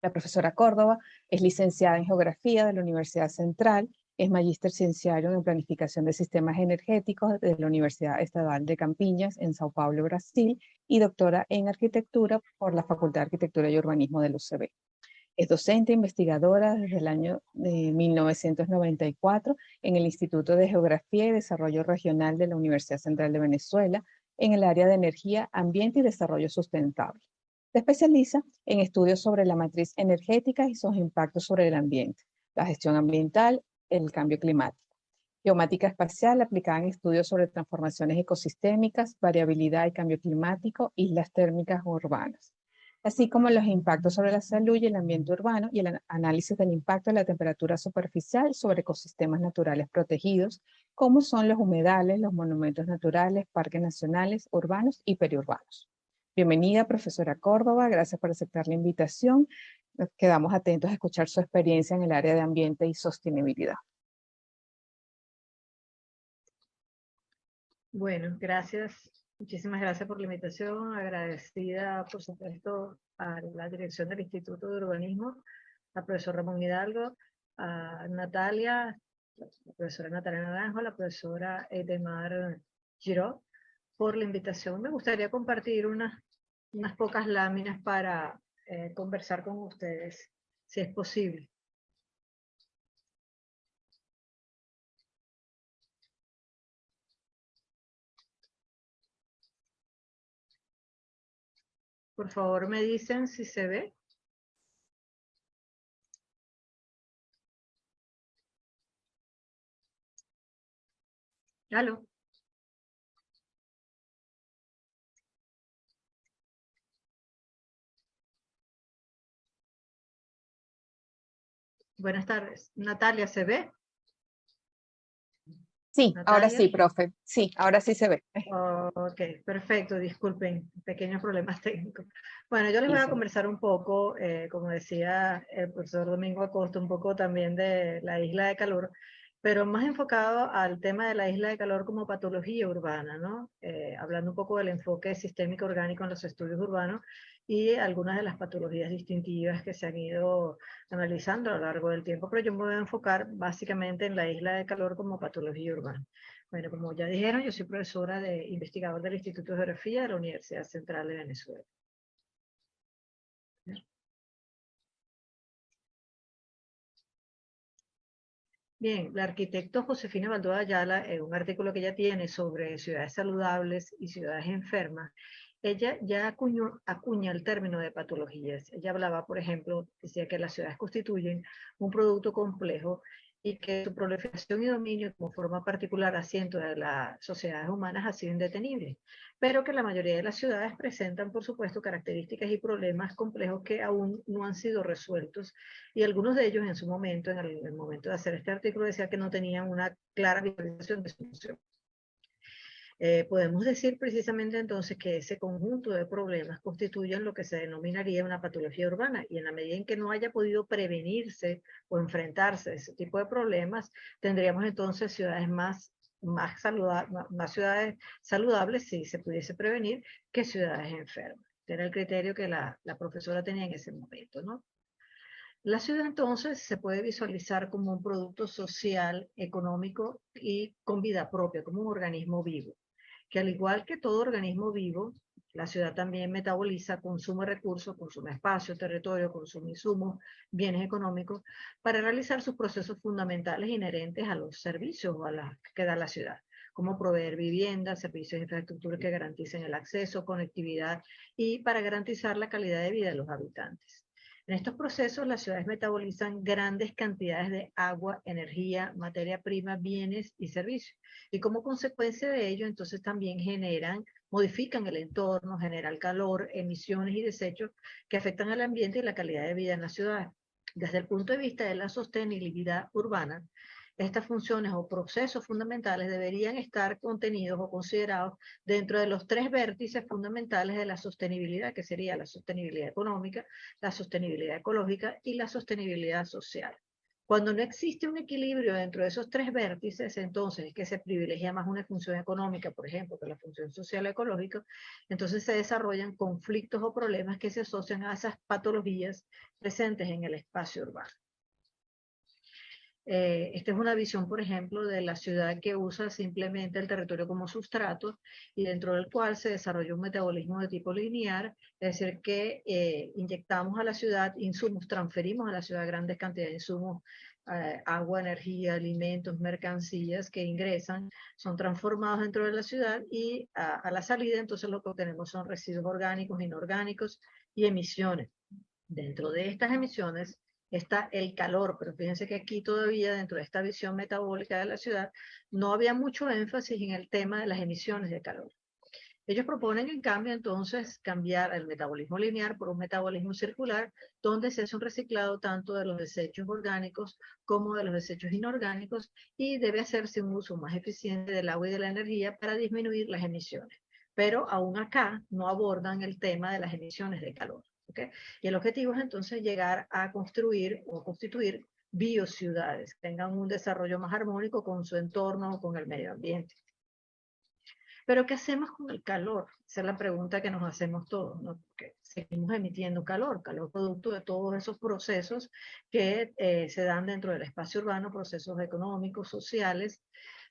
La profesora Córdoba es licenciada en Geografía de la Universidad Central, es magíster cienciario en Planificación de Sistemas Energéticos de la Universidad Estadual de Campiñas en Sao Paulo, Brasil, y doctora en Arquitectura por la Facultad de Arquitectura y Urbanismo del UCB. Es docente e investigadora desde el año 1994 en el Instituto de Geografía y Desarrollo Regional de la Universidad Central de Venezuela, en el área de energía, ambiente y desarrollo sustentable. Se especializa en estudios sobre la matriz energética y sus impactos sobre el ambiente, la gestión ambiental, el cambio climático. Geomática espacial aplicada en estudios sobre transformaciones ecosistémicas, variabilidad y cambio climático, islas térmicas urbanas, así como los impactos sobre la salud y el ambiente urbano y el análisis del impacto de la temperatura superficial sobre ecosistemas naturales protegidos, como son los humedales, los monumentos naturales, parques nacionales, urbanos y periurbanos. Bienvenida, profesora Córdoba, gracias por aceptar la invitación. Quedamos atentos a escuchar su experiencia en el área de ambiente y sostenibilidad.
Bueno, gracias. Muchísimas gracias por la invitación. Agradecida, por supuesto, a la dirección del Instituto de Urbanismo, al profesor Ramón Hidalgo, a Natalia, la profesora Natalia Naranjo, la profesora Edemar Giró, por la invitación. Me gustaría compartir unas pocas láminas para conversar con ustedes, si es posible. Por favor, me dicen si se ve. ¿Aló? Buenas tardes. Natalia, ¿se ve?
Sí, ahora
Natalia.
sí, profe. Sí, ahora sí se ve.
Ok, perfecto. Disculpen, pequeños problemas técnicos. Bueno, yo les voy a
Sí.
conversar un poco, como decía el profesor Domingo Acosta, un poco también de la isla de calor, pero más enfocado al tema de la isla de calor como patología urbana, ¿no? Hablando un poco del enfoque sistémico orgánico en los estudios urbanos y algunas de las patologías distintivas que se han ido analizando a lo largo del tiempo, pero yo me voy a enfocar básicamente en la isla de calor como patología urbana. Bueno, como ya dijeron, yo soy profesora de investigador del Instituto de Geografía de la Universidad Central de Venezuela. Bien, la arquitecto Josefina Baldoa Ayala, en un artículo que ella tiene sobre ciudades saludables y ciudades enfermas, ella ya acuña el término de patologías. Ella hablaba, por ejemplo, decía que las ciudades constituyen un producto complejo y que su proliferación y dominio como forma particular asiento de las sociedades humanas ha sido indetenible, pero que la mayoría de las ciudades presentan, por supuesto, características y problemas complejos que aún no han sido resueltos, y algunos de ellos en su momento, en el momento de hacer este artículo, decía que no tenían una clara visualización de solución. Podemos decir precisamente entonces que ese conjunto de problemas constituyen lo que se denominaría una patología urbana, y en la medida en que no haya podido prevenirse o enfrentarse a ese tipo de problemas, tendríamos entonces ciudades más ciudades saludables, si se pudiese prevenir, que ciudades enfermas. Este era el criterio que la profesora tenía en ese momento, ¿no? La ciudad entonces se puede visualizar como un producto social, económico y con vida propia, como un organismo vivo, que al igual que todo organismo vivo, la ciudad también metaboliza, consume recursos, consume espacio, territorio, consume insumos, bienes económicos, para realizar sus procesos fundamentales inherentes a los servicios que da la ciudad, como proveer vivienda, servicios de infraestructura que garanticen el acceso, conectividad y para garantizar la calidad de vida de los habitantes. En estos procesos, las ciudades metabolizan grandes cantidades de agua, energía, materia prima, bienes y servicios. Y como consecuencia de ello, entonces también modifican el entorno, generan calor, emisiones y desechos que afectan al ambiente y la calidad de vida en la ciudad. Desde el punto de vista de la sostenibilidad urbana, estas funciones o procesos fundamentales deberían estar contenidos o considerados dentro de los tres vértices fundamentales de la sostenibilidad, que sería la sostenibilidad económica, la sostenibilidad ecológica y la sostenibilidad social. Cuando no existe un equilibrio dentro de esos tres vértices, entonces es que se privilegia más una función económica, por ejemplo, que la función social o ecológica, entonces se desarrollan conflictos o problemas que se asocian a esas patologías presentes en el espacio urbano. Esta es una visión, por ejemplo, de la ciudad que usa simplemente el territorio como sustrato y dentro del cual se desarrolla un metabolismo de tipo lineal, es decir, que inyectamos a la ciudad insumos, transferimos a la ciudad grandes cantidades de insumos, agua, energía, alimentos, mercancías que ingresan, son transformados dentro de la ciudad y a la salida entonces lo que obtenemos son residuos orgánicos, inorgánicos y emisiones. Dentro de estas emisiones está el calor, pero fíjense que aquí todavía dentro de esta visión metabólica de la ciudad no había mucho énfasis en el tema de las emisiones de calor. Ellos proponen en cambio entonces cambiar el metabolismo lineal por un metabolismo circular, donde se hace un reciclado tanto de los desechos orgánicos como de los desechos inorgánicos, y debe hacerse un uso más eficiente del agua y de la energía para disminuir las emisiones. Pero aún acá no abordan el tema de las emisiones de calor. ¿Okay? Y el objetivo es entonces llegar a construir o constituir biociudades, que tengan un desarrollo más armónico con su entorno o con el medio ambiente. Pero ¿qué hacemos con el calor? Esa es la pregunta que nos hacemos todos, ¿no? Porque seguimos emitiendo calor producto de todos esos procesos que se dan dentro del espacio urbano, procesos económicos, sociales,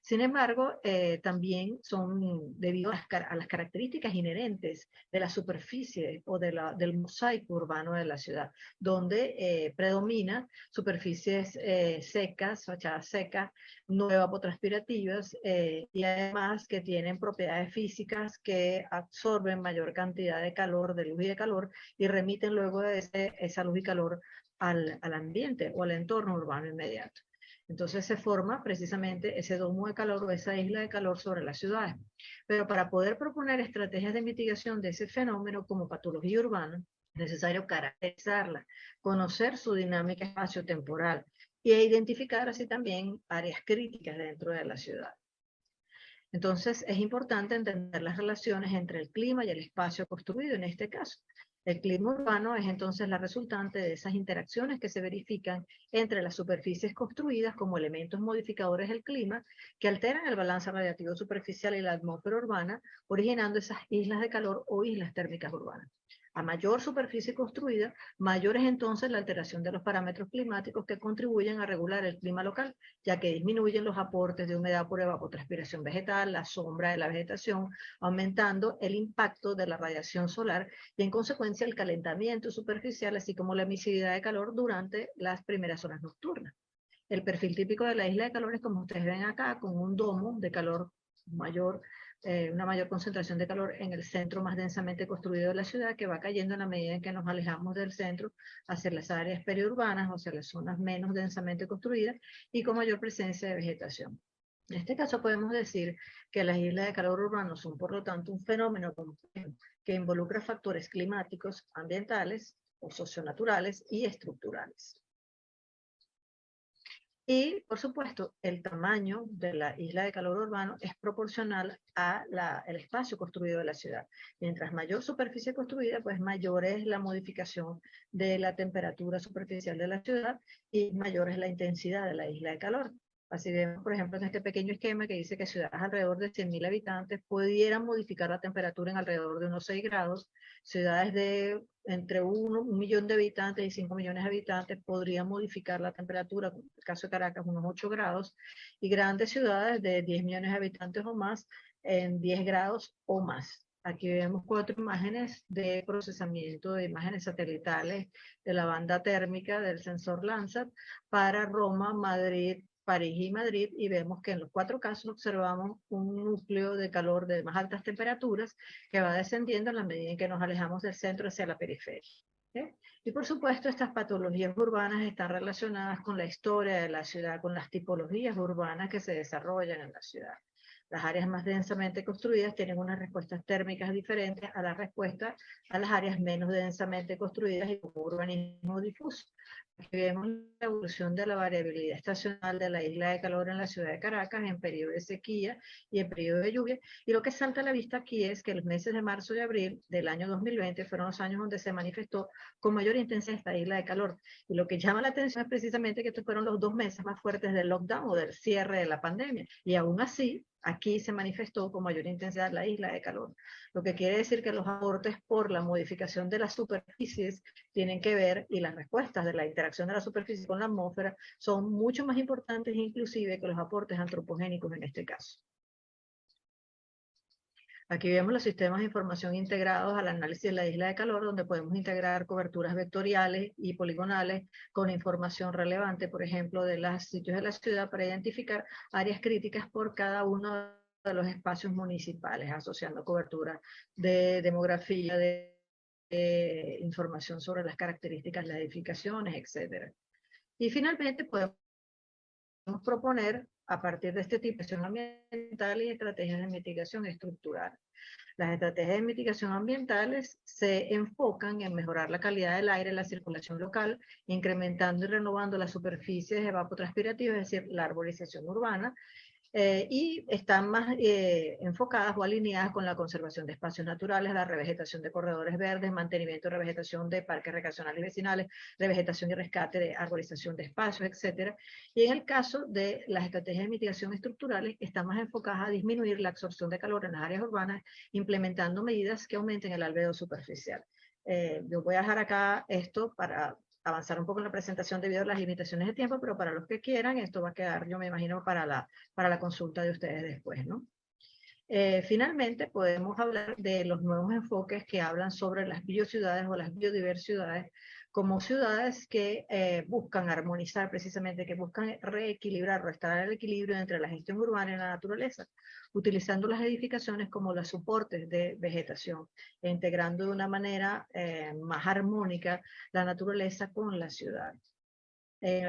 Sin embargo, también son debido a las características inherentes de la superficie o del mosaico urbano de la ciudad, donde predomina superficies secas, fachadas secas, no evapotranspirativas, y además que tienen propiedades físicas que absorben mayor cantidad de calor, de luz y de calor, y remiten luego de esa luz y calor al ambiente o al entorno urbano inmediato. Entonces se forma precisamente ese domo de calor o esa isla de calor sobre las ciudades. Pero para poder proponer estrategias de mitigación de ese fenómeno como patología urbana, es necesario caracterizarla, conocer su dinámica espacio-temporal e identificar así también áreas críticas dentro de la ciudad. Entonces es importante entender las relaciones entre el clima y el espacio construido en este caso. El clima urbano es entonces la resultante de esas interacciones que se verifican entre las superficies construidas como elementos modificadores del clima que alteran el balance radiativo superficial y la atmósfera urbana, originando esas islas de calor o islas térmicas urbanas. A mayor superficie construida, mayor es entonces la alteración de los parámetros climáticos que contribuyen a regular el clima local, ya que disminuyen los aportes de humedad por evapotranspiración vegetal, la sombra de la vegetación, aumentando el impacto de la radiación solar y en consecuencia el calentamiento superficial, así como la emisividad de calor durante las primeras horas nocturnas. El perfil típico de la isla de calor es como ustedes ven acá, con un domo de calor mayor, una mayor concentración de calor en el centro más densamente construido de la ciudad, que va cayendo en la medida en que nos alejamos del centro hacia las áreas periurbanas o hacia las zonas menos densamente construidas y con mayor presencia de vegetación. En este caso podemos decir que las islas de calor urbano son por lo tanto un fenómeno complejo que involucra factores climáticos, ambientales o socionaturales y estructurales. Y, por supuesto, el tamaño de la isla de calor urbano es proporcional al espacio construido de la ciudad. Mientras mayor superficie construida, pues mayor es la modificación de la temperatura superficial de la ciudad y mayor es la intensidad de la isla de calor. Así vemos, por ejemplo, en este pequeño esquema que dice que ciudades alrededor de 100.000 habitantes pudieran modificar la temperatura en alrededor de unos 6 grados. Ciudades de entre 1 millón de habitantes y 5 millones de habitantes podrían modificar la temperatura, en el caso de Caracas, unos 8 grados, y grandes ciudades de 10 millones de habitantes o más en 10 grados o más. Aquí vemos 4 imágenes de procesamiento de imágenes satelitales de la banda térmica del sensor Landsat para Roma, Madrid, París y Madrid, y vemos que en los 4 casos observamos un núcleo de calor de más altas temperaturas que va descendiendo en la medida en que nos alejamos del centro hacia la periferia. ¿Okay? Y por supuesto estas patologías urbanas están relacionadas con la historia de la ciudad, con las tipologías urbanas que se desarrollan en la ciudad. Las áreas más densamente construidas tienen unas respuestas térmicas diferentes a las respuestas a las áreas menos densamente construidas y con urbanismo difuso. Aquí vemos la evolución de la variabilidad estacional de la isla de calor en la ciudad de Caracas en periodo de sequía y en periodo de lluvia. Y lo que salta a la vista aquí es que los meses de marzo y abril del año 2020 fueron los años donde se manifestó con mayor intensidad esta isla de calor. Y lo que llama la atención es precisamente que estos fueron los 2 meses más fuertes del lockdown o del cierre de la pandemia. Y aún así, aquí se manifestó con mayor intensidad la isla de calor. Lo que quiere decir que los aportes por la modificación de las superficies tienen que ver, y las respuestas de la interacción de la superficie con la atmósfera son mucho más importantes inclusive que los aportes antropogénicos en este caso. Aquí vemos los sistemas de información integrados al análisis de la isla de calor, donde podemos integrar coberturas vectoriales y poligonales con información relevante, por ejemplo, de los sitios de la ciudad para identificar áreas críticas por cada uno de los espacios municipales, asociando cobertura de demografía, de información sobre las características de las edificaciones, etc. Y finalmente podemos proponer, a partir de este tipo de acción ambiental y estrategias de mitigación estructural. Las estrategias de mitigación ambientales se enfocan en mejorar la calidad del aire, la circulación local, incrementando y renovando las superficies evapotranspirativas, es decir, la arborización urbana, y están más enfocadas o alineadas con la conservación de espacios naturales, la revegetación de corredores verdes, mantenimiento y revegetación de parques recreacionales y vecinales, revegetación y rescate de arborización de espacios, etc. Y en el caso de las estrategias de mitigación estructurales, están más enfocadas a disminuir la absorción de calor en las áreas urbanas, implementando medidas que aumenten el albedo superficial. Yo voy a dejar acá esto para avanzar un poco en la presentación debido a las limitaciones de tiempo, pero para los que quieran, esto va a quedar, yo me imagino, para la consulta de ustedes después, ¿no? Finalmente, podemos hablar de los nuevos enfoques que hablan sobre las biociudades o las biodiversidades como ciudades que buscan armonizar precisamente, que buscan reequilibrar, restaurar el equilibrio entre la gestión urbana y la naturaleza, utilizando las edificaciones como los soportes de vegetación, e integrando de una manera más armónica la naturaleza con la ciudad.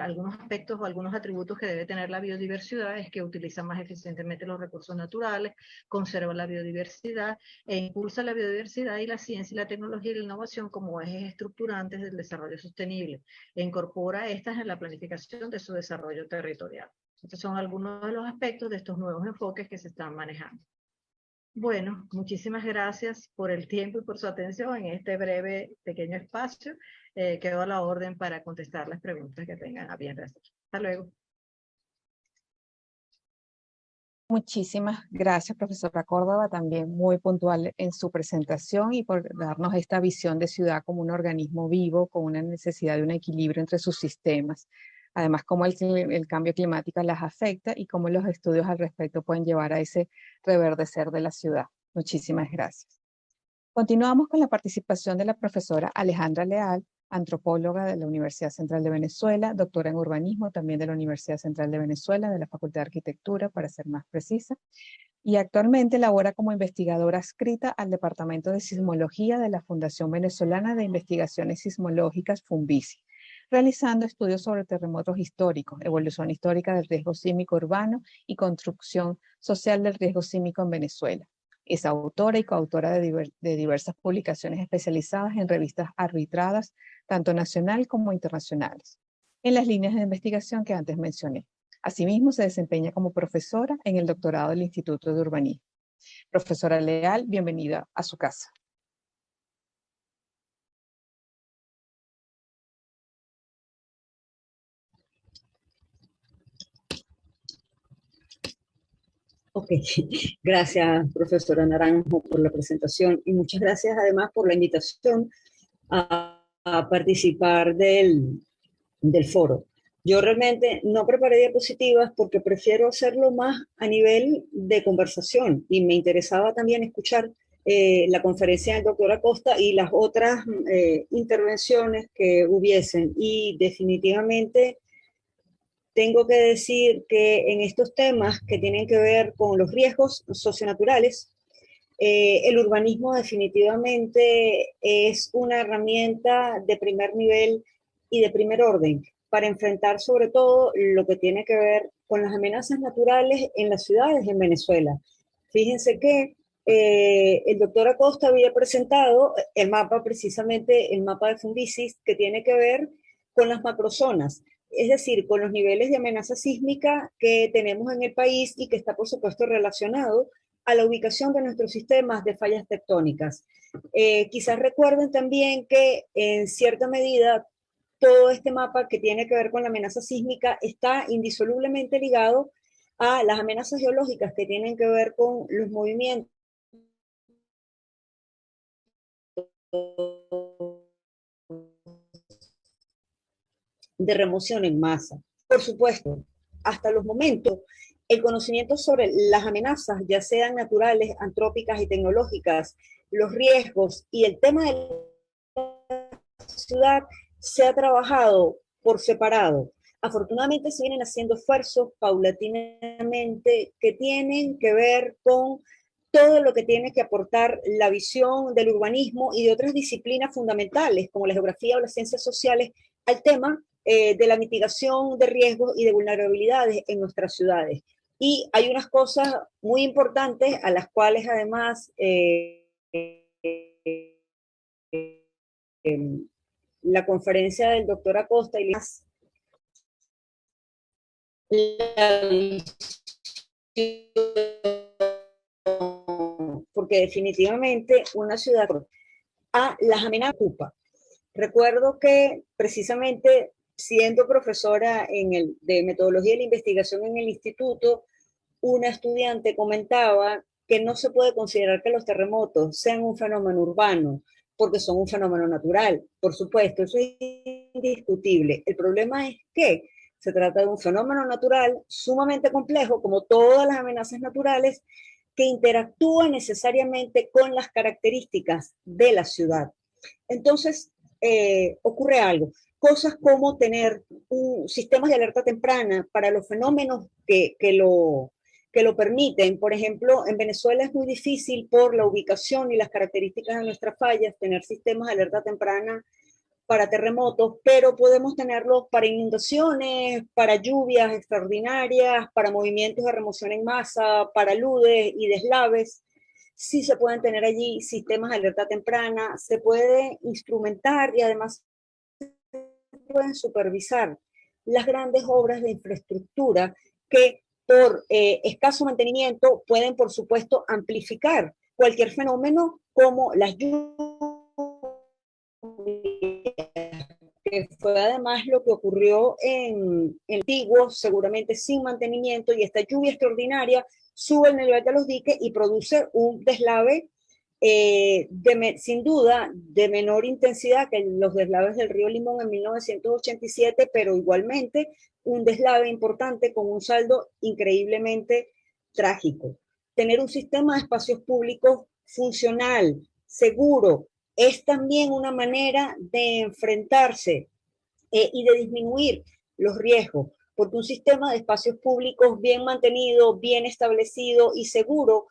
Algunos aspectos o algunos atributos que debe tener la biodiversidad es que utiliza más eficientemente los recursos naturales, conserva la biodiversidad e impulsa la biodiversidad y la ciencia y la tecnología y la innovación como ejes estructurantes del desarrollo sostenible e incorpora estas en la planificación de su desarrollo territorial. Estos son algunos de los aspectos de estos nuevos enfoques que se están manejando. Bueno, muchísimas gracias por el tiempo y por su atención en este breve, pequeño espacio. Quedo a la orden para contestar las preguntas que tengan a bien hacer. Hasta luego.
Muchísimas gracias, profesora Córdoba, también muy puntual en su presentación y por darnos esta visión de ciudad como un organismo vivo con una necesidad de un equilibrio entre sus sistemas. Además, cómo el cambio climático las afecta y cómo los estudios al respecto pueden llevar a ese reverdecer de la ciudad. Muchísimas gracias. Continuamos con la participación de la profesora Alejandra Leal, antropóloga de la Universidad Central de Venezuela, doctora en urbanismo también de la Universidad Central de Venezuela, de la Facultad de Arquitectura, para ser más precisa, y actualmente labora como investigadora adscrita al Departamento de Sismología de la Fundación Venezolana de Investigaciones Sismológicas, FUNVISI, realizando estudios sobre terremotos históricos, evolución histórica del riesgo sísmico urbano y construcción social del riesgo sísmico en Venezuela. Es autora y coautora de diversas publicaciones especializadas en revistas arbitradas, tanto nacional como internacionales, en las líneas de investigación que antes mencioné. Asimismo, se desempeña como profesora en el doctorado del Instituto de Urbanismo. Profesora Leal, bienvenida a su casa.
Ok, gracias profesora Naranjo por la presentación y muchas gracias además por la invitación a participar del foro. Yo realmente no preparé diapositivas porque prefiero hacerlo más a nivel de conversación y me interesaba también escuchar la conferencia del doctor Acosta y las otras intervenciones que hubiesen y definitivamente tengo que decir que en estos temas que tienen que ver con los riesgos socionaturales, el urbanismo definitivamente es una herramienta de primer nivel y de primer orden para enfrentar sobre todo lo que tiene que ver con las amenazas naturales en las ciudades en Venezuela. Fíjense que el doctor Acosta había presentado el mapa, precisamente el mapa de Funvisis, que tiene que ver con las macrozonas, es decir, con los niveles de amenaza sísmica que tenemos en el país y que está, por supuesto, relacionado a la ubicación de nuestros sistemas de fallas tectónicas. Quizás recuerden también que en cierta medida todo este mapa que tiene que ver con la amenaza sísmica está indisolublemente ligado a las amenazas geológicas que tienen que ver con los movimientos de remoción en masa. Por supuesto, hasta los momentos, el conocimiento sobre las amenazas, ya sean naturales, antrópicas y tecnológicas, los riesgos y el tema de la ciudad se ha trabajado por separado. Afortunadamente se vienen haciendo esfuerzos paulatinamente que tienen que ver con todo lo que tiene que aportar la visión del urbanismo y de otras disciplinas fundamentales como la geografía o las ciencias sociales al tema de la mitigación de riesgos y de vulnerabilidades en nuestras ciudades. Y hay unas cosas muy importantes a las cuales además la conferencia del doctor Acosta y las porque definitivamente una ciudad a las amenazas ocupa. Recuerdo que precisamente siendo profesora de metodología de la investigación en el instituto, una estudiante comentaba que no se puede considerar que los terremotos sean un fenómeno urbano, porque son un fenómeno natural. Por supuesto, eso es indiscutible. El problema es que se trata de un fenómeno natural sumamente complejo, como todas las amenazas naturales, que interactúa necesariamente con las características de la ciudad. Entonces, ocurre algo. Cosas como tener sistemas de alerta temprana para los fenómenos que lo permiten. Por ejemplo, en Venezuela es muy difícil por la ubicación y las características de nuestras fallas tener sistemas de alerta temprana para terremotos, pero podemos tenerlos para inundaciones, para lluvias extraordinarias, para movimientos de remoción en masa, para aludes y deslaves. Sí se pueden tener allí sistemas de alerta temprana, se puede instrumentar y además se pueden supervisar las grandes obras de infraestructura que por escaso mantenimiento pueden, por supuesto, amplificar cualquier fenómeno como las lluvias, que fue además lo que ocurrió en Antiguo, seguramente sin mantenimiento, y esta lluvia extraordinaria sube el nivel de los diques y produce un deslave sin duda de menor intensidad que los deslaves del río Limón en 1987, pero igualmente un deslave importante con un saldo increíblemente trágico. Tener un sistema de espacios públicos funcional, seguro, es también una manera de enfrentarse y de disminuir los riesgos, porque un sistema de espacios públicos bien mantenido, bien establecido y seguro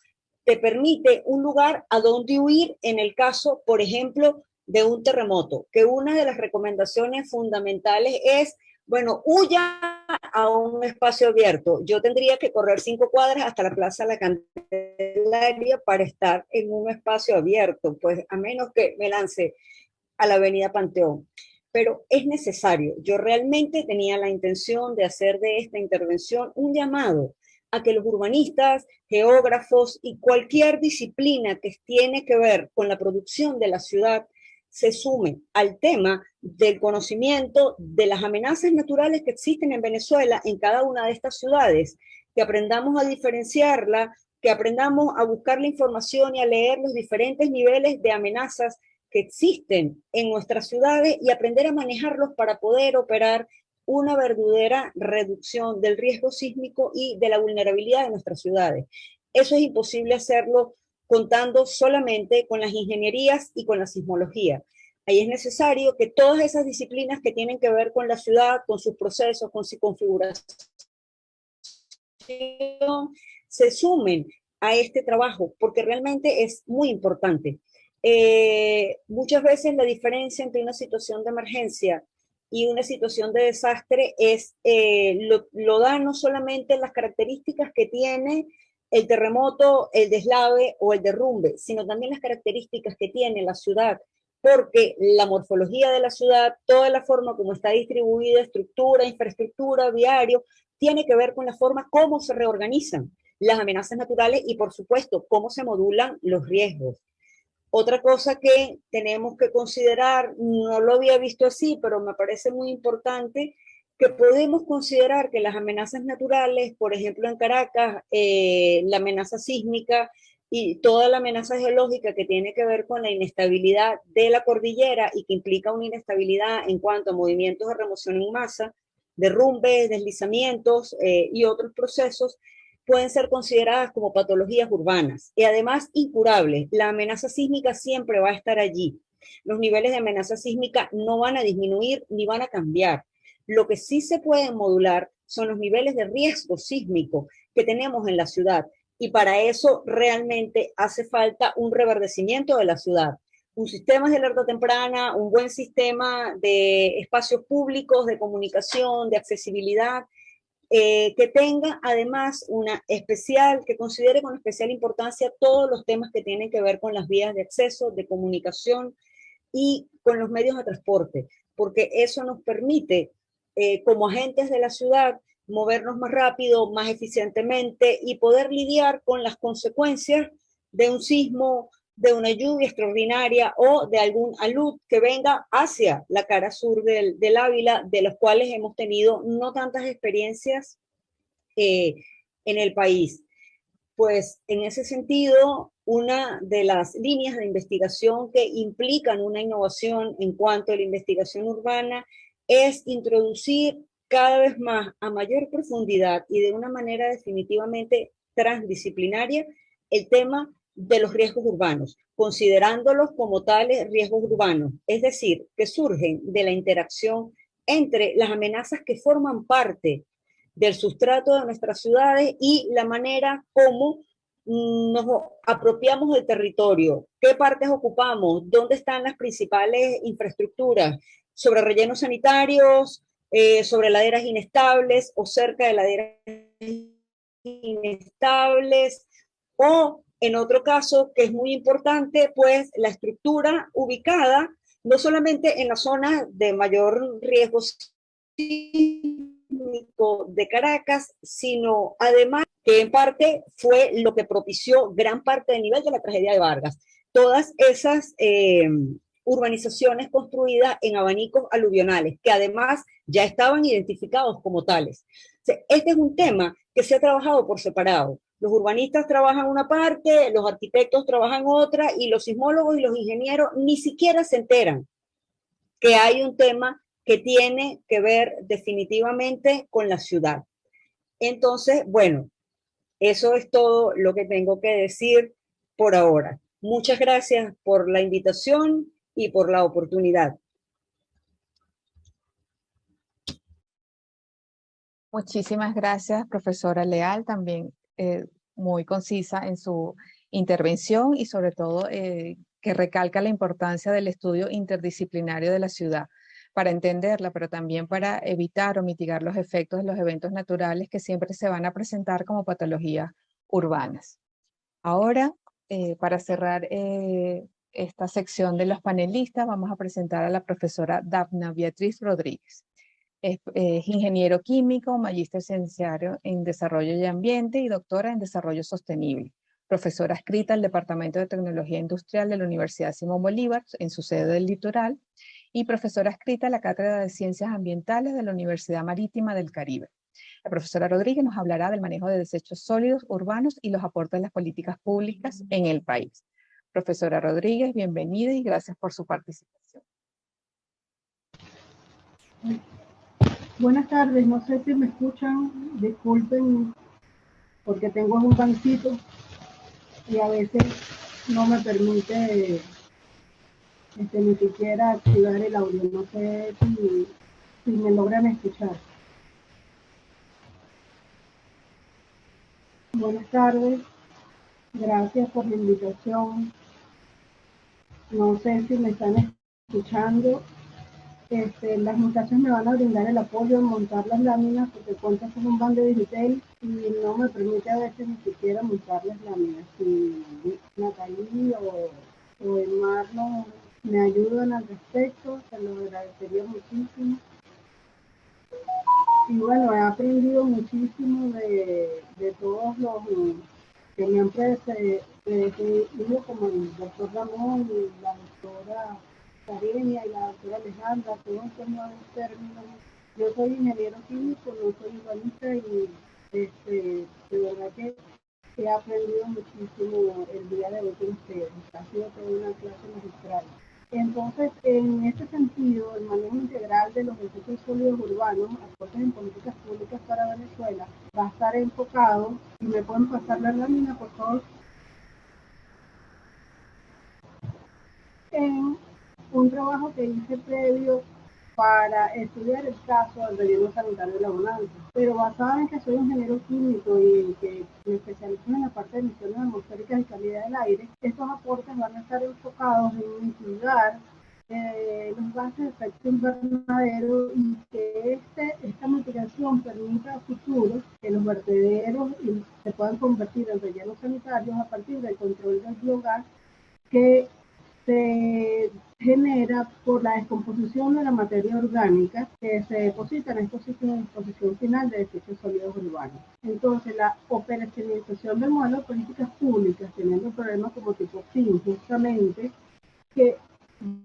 te permite un lugar a donde huir en el caso, por ejemplo, de un terremoto, que una de las recomendaciones fundamentales es, bueno, huya a un espacio abierto. Yo tendría que correr 5 cuadras hasta la Plaza La Candelaria para estar en un espacio abierto, pues a menos que me lance a la Avenida Panteón. Pero es necesario. Yo realmente tenía la intención de hacer de esta intervención un llamado a que los urbanistas, geógrafos y cualquier disciplina que tiene que ver con la producción de la ciudad se sumen al tema del conocimiento de las amenazas naturales que existen en Venezuela en cada una de estas ciudades, que aprendamos a diferenciarla, que aprendamos a buscar la información y a leer los diferentes niveles de amenazas que existen en nuestras ciudades y aprender a manejarlos para poder operar una verdadera reducción del riesgo sísmico y de la vulnerabilidad de nuestras ciudades. Eso es imposible hacerlo contando solamente con las ingenierías y con la sismología. Ahí es necesario que todas esas disciplinas que tienen que ver con la ciudad, con sus procesos, con su configuración, se sumen a este trabajo, porque realmente es muy importante. Muchas veces la diferencia entre una situación de emergencia y una situación de desastre es, lo dan no solamente las características que tiene el terremoto, el deslave o el derrumbe, sino también las características que tiene la ciudad, porque la morfología de la ciudad, toda la forma como está distribuida, estructura, infraestructura, viario, tiene que ver con la forma como se reorganizan las amenazas naturales y, por supuesto, cómo se modulan los riesgos. Otra cosa que tenemos que considerar, no lo había visto así, pero me parece muy importante, que podemos considerar que las amenazas naturales, por ejemplo en Caracas, la amenaza sísmica y toda la amenaza geológica que tiene que ver con la inestabilidad de la cordillera y que implica una inestabilidad en cuanto a movimientos de remoción en masa, derrumbes, deslizamientos y otros procesos, pueden ser consideradas como patologías urbanas y además incurables. La amenaza sísmica siempre va a estar allí. Los niveles de amenaza sísmica no van a disminuir ni van a cambiar. Lo que sí se pueden modular son los niveles de riesgo sísmico que tenemos en la ciudad y para eso realmente hace falta un reverdecimiento de la ciudad. Un sistema de alerta temprana, un buen sistema de espacios públicos, de comunicación, de accesibilidad, que tenga además una especial, que considere con especial importancia todos los temas que tienen que ver con las vías de acceso, de comunicación y con los medios de transporte, porque eso nos permite, como agentes de la ciudad, movernos más rápido, más eficientemente y poder lidiar con las consecuencias de un sismo, de una lluvia extraordinaria o de algún alud que venga hacia la cara sur del Ávila, de los cuales hemos tenido no tantas experiencias en el país. Pues en ese sentido, una de las líneas de investigación que implican una innovación en cuanto a la investigación urbana es introducir cada vez más a mayor profundidad y de una manera definitivamente transdisciplinaria el tema de los riesgos urbanos, considerándolos como tales riesgos urbanos, es decir, que surgen de la interacción entre las amenazas que forman parte del sustrato de nuestras ciudades y la manera como nos apropiamos del territorio, qué partes ocupamos, dónde están las principales infraestructuras, sobre rellenos sanitarios, sobre laderas inestables o cerca de laderas inestables, o en otro caso que es muy importante, pues la estructura ubicada no solamente en las zonas de mayor riesgo de Caracas, sino además que en parte fue lo que propició gran parte del nivel de la tragedia de Vargas. Todas esas urbanizaciones construidas en abanicos aluvionales, que además ya estaban identificados como tales. O sea, este es un tema que se ha trabajado por separado. Los urbanistas trabajan una parte, los arquitectos trabajan otra, y los sismólogos y los ingenieros ni siquiera se enteran que hay un tema que tiene que ver definitivamente con la ciudad. Entonces, bueno, eso es todo lo que tengo que decir por ahora. Muchas gracias por la invitación y por la oportunidad.
Muchísimas gracias, profesora Leal, también muy concisa en su intervención y sobre todo que recalca la importancia del estudio interdisciplinario de la ciudad para entenderla, pero también para evitar o mitigar los efectos de los eventos naturales que siempre se van a presentar como patologías urbanas. Ahora, para cerrar esta sección de los panelistas, vamos a presentar a la profesora Dafna Beatriz Rodríguez. Es ingeniero químico, magíster cienciario en desarrollo y ambiente y doctora en desarrollo sostenible. Profesora adscrita al Departamento de Tecnología Industrial de la Universidad Simón Bolívar en su sede del Litoral y profesora adscrita a la Cátedra de Ciencias Ambientales de la Universidad Marítima del Caribe. La profesora Rodríguez nos hablará del manejo de desechos sólidos urbanos y los aportes de las políticas públicas en el país. Profesora Rodríguez, bienvenida y gracias por su participación.
Buenas tardes, no sé si me escuchan, disculpen porque tengo un banquito y a veces no me permite ni siquiera activar el audio, no sé si me logran escuchar. Buenas tardes, gracias por la invitación, no sé si me están escuchando. Las muchachas me van a brindar el apoyo en montar las láminas porque cuentan con un bando digital y no me permite a veces ni siquiera montar las láminas. Si Natalie o Emar me ayudan al respecto, se lo agradecería muchísimo. Y bueno, he aprendido muchísimo de todos los que me han precedido, como el doctor Ramón y la doctora Karenia y la doctora Alejandra, todos estos nuevos términos. Yo soy ingeniero químico, no soy urbanista y de verdad que he aprendido muchísimo el día de hoy con ustedes. Ha sido toda una clase magistral. Entonces, en este sentido, el manejo integral de los desechos sólidos urbanos, aportes en políticas públicas para Venezuela, va a estar enfocado, y me pueden pasar la lámina, por favor, en un trabajo que hice previo para estudiar el caso del relleno sanitario de la Bonanza, pero basada en que soy ingeniero químico y que me especializo en la parte de emisiones atmosféricas y calidad del aire, estos aportes van a estar enfocados en mitigar los gases de efecto invernadero y que esta mitigación permita a futuro que los vertederos se puedan convertir en rellenos sanitarios a partir del control del biogás que se genera por la descomposición de la materia orgánica que se deposita en estos sitios de disposición final de desechos sólidos urbanos. Entonces, la operacionalización del modelo de políticas públicas, teniendo problemas como tipo PIN, justamente, que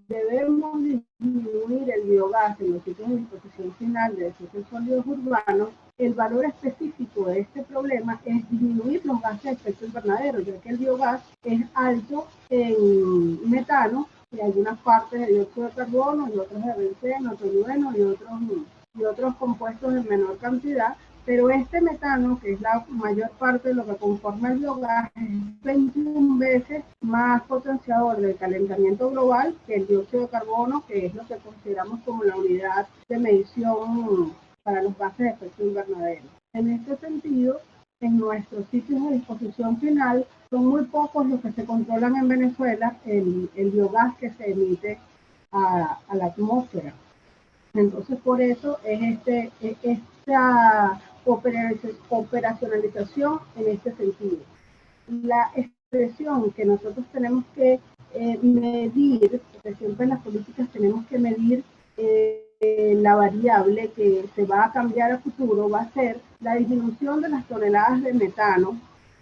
debemos disminuir el biogás en los sitios de disposición final de desechos sólidos urbanos, el valor específico de este problema es disminuir los gases de efecto invernadero, ya que el biogás es alto en metano y algunas partes de dióxido de carbono y otros de benceno, tolueno y otros compuestos en menor cantidad, pero este metano, que es la mayor parte de lo que conforma el biogás, es 21 veces más potenciador del calentamiento global que el dióxido de carbono, que es lo que consideramos como la unidad de medición para los gases de efecto invernadero. En este sentido, en nuestros sitios de disposición final, son muy pocos los que se controlan en Venezuela el biogás que se emite a la atmósfera. Entonces, por eso es esta operacionalización en este sentido. La expresión que nosotros tenemos que medir, porque siempre en las políticas tenemos que medir la variable que se va a cambiar a futuro, va a ser la disminución de las toneladas de metano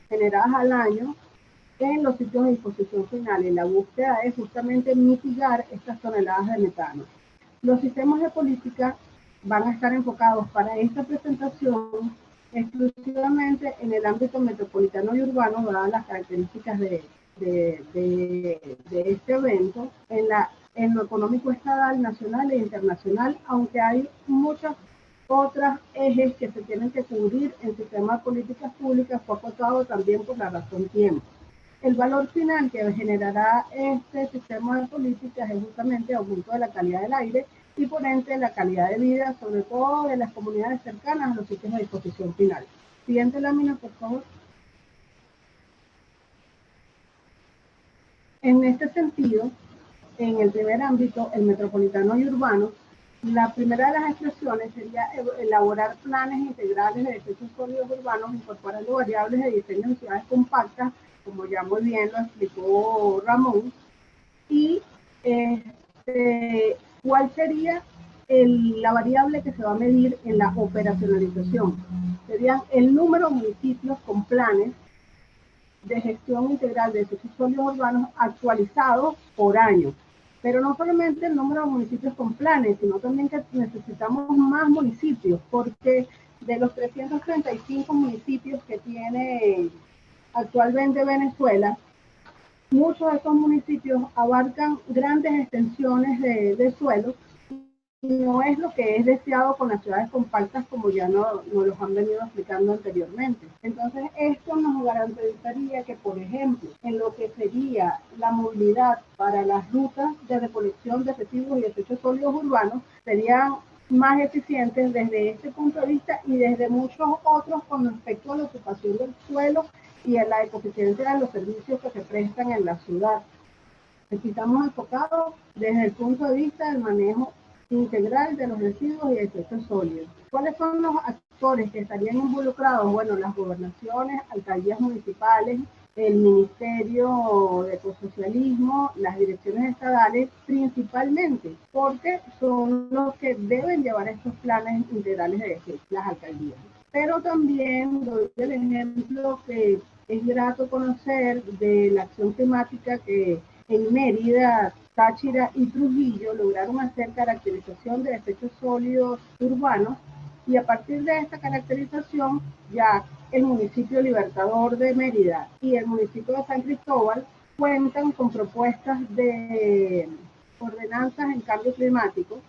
generadas al año en los sitios de disposición final. Y la búsqueda es justamente mitigar estas toneladas de metano. Los sistemas de política van a estar enfocados para esta presentación exclusivamente en el ámbito metropolitano y urbano, dadas las características de este evento, en lo económico estatal, nacional e internacional, aunque hay muchas otras ejes que se tienen que cubrir en sistemas de políticas públicas, fue acotado también por la razón tiempo. El valor final que generará este sistema de políticas es justamente aumento de la calidad del aire y por ende la calidad de vida, sobre todo de las comunidades cercanas a los sitios de disposición final. Siguiente lámina, por favor. En este sentido, en el primer ámbito, el metropolitano y urbano, la primera de las expresiones sería elaborar planes integrales de desechos sólidos urbanos incorporando variables de diseño en ciudades compactas, como ya muy bien lo explicó Ramón, y ¿cuál sería la variable que se va a medir en la operacionalización? Serían el número de municipios con planes de gestión integral de desechos sólidos urbanos actualizados por año. Pero no solamente el número de municipios con planes, sino también que necesitamos más municipios, porque de los 335 municipios que tiene actualmente Venezuela, muchos de estos municipios abarcan grandes extensiones de suelo y no es lo que es deseado con las ciudades compactas, como ya nos los han venido explicando anteriormente. Entonces, esto nos garantizaría que, por ejemplo, en lo que sería la movilidad para las rutas de recolección de residuos y desechos sólidos urbanos, serían más eficientes desde este punto de vista y desde muchos otros con respecto a la ocupación del suelo y a la eficiencia de los servicios que se prestan en la ciudad. Aquí estamos enfocados desde el punto de vista del manejo integral de los residuos y desechos sólidos. ¿Cuáles son los actores que estarían involucrados? Bueno, las gobernaciones, alcaldías municipales, el Ministerio de Ecosocialismo, las direcciones estadales, principalmente, porque son los que deben llevar estos planes integrales de desechos, las alcaldías. Pero también doy el ejemplo que es grato conocer de la acción climática que en Mérida, Táchira y Trujillo lograron hacer caracterización de desechos sólidos urbanos y a partir de esta caracterización ya el municipio Libertador de Mérida y el municipio de San Cristóbal cuentan con propuestas de ordenanzas en cambio climático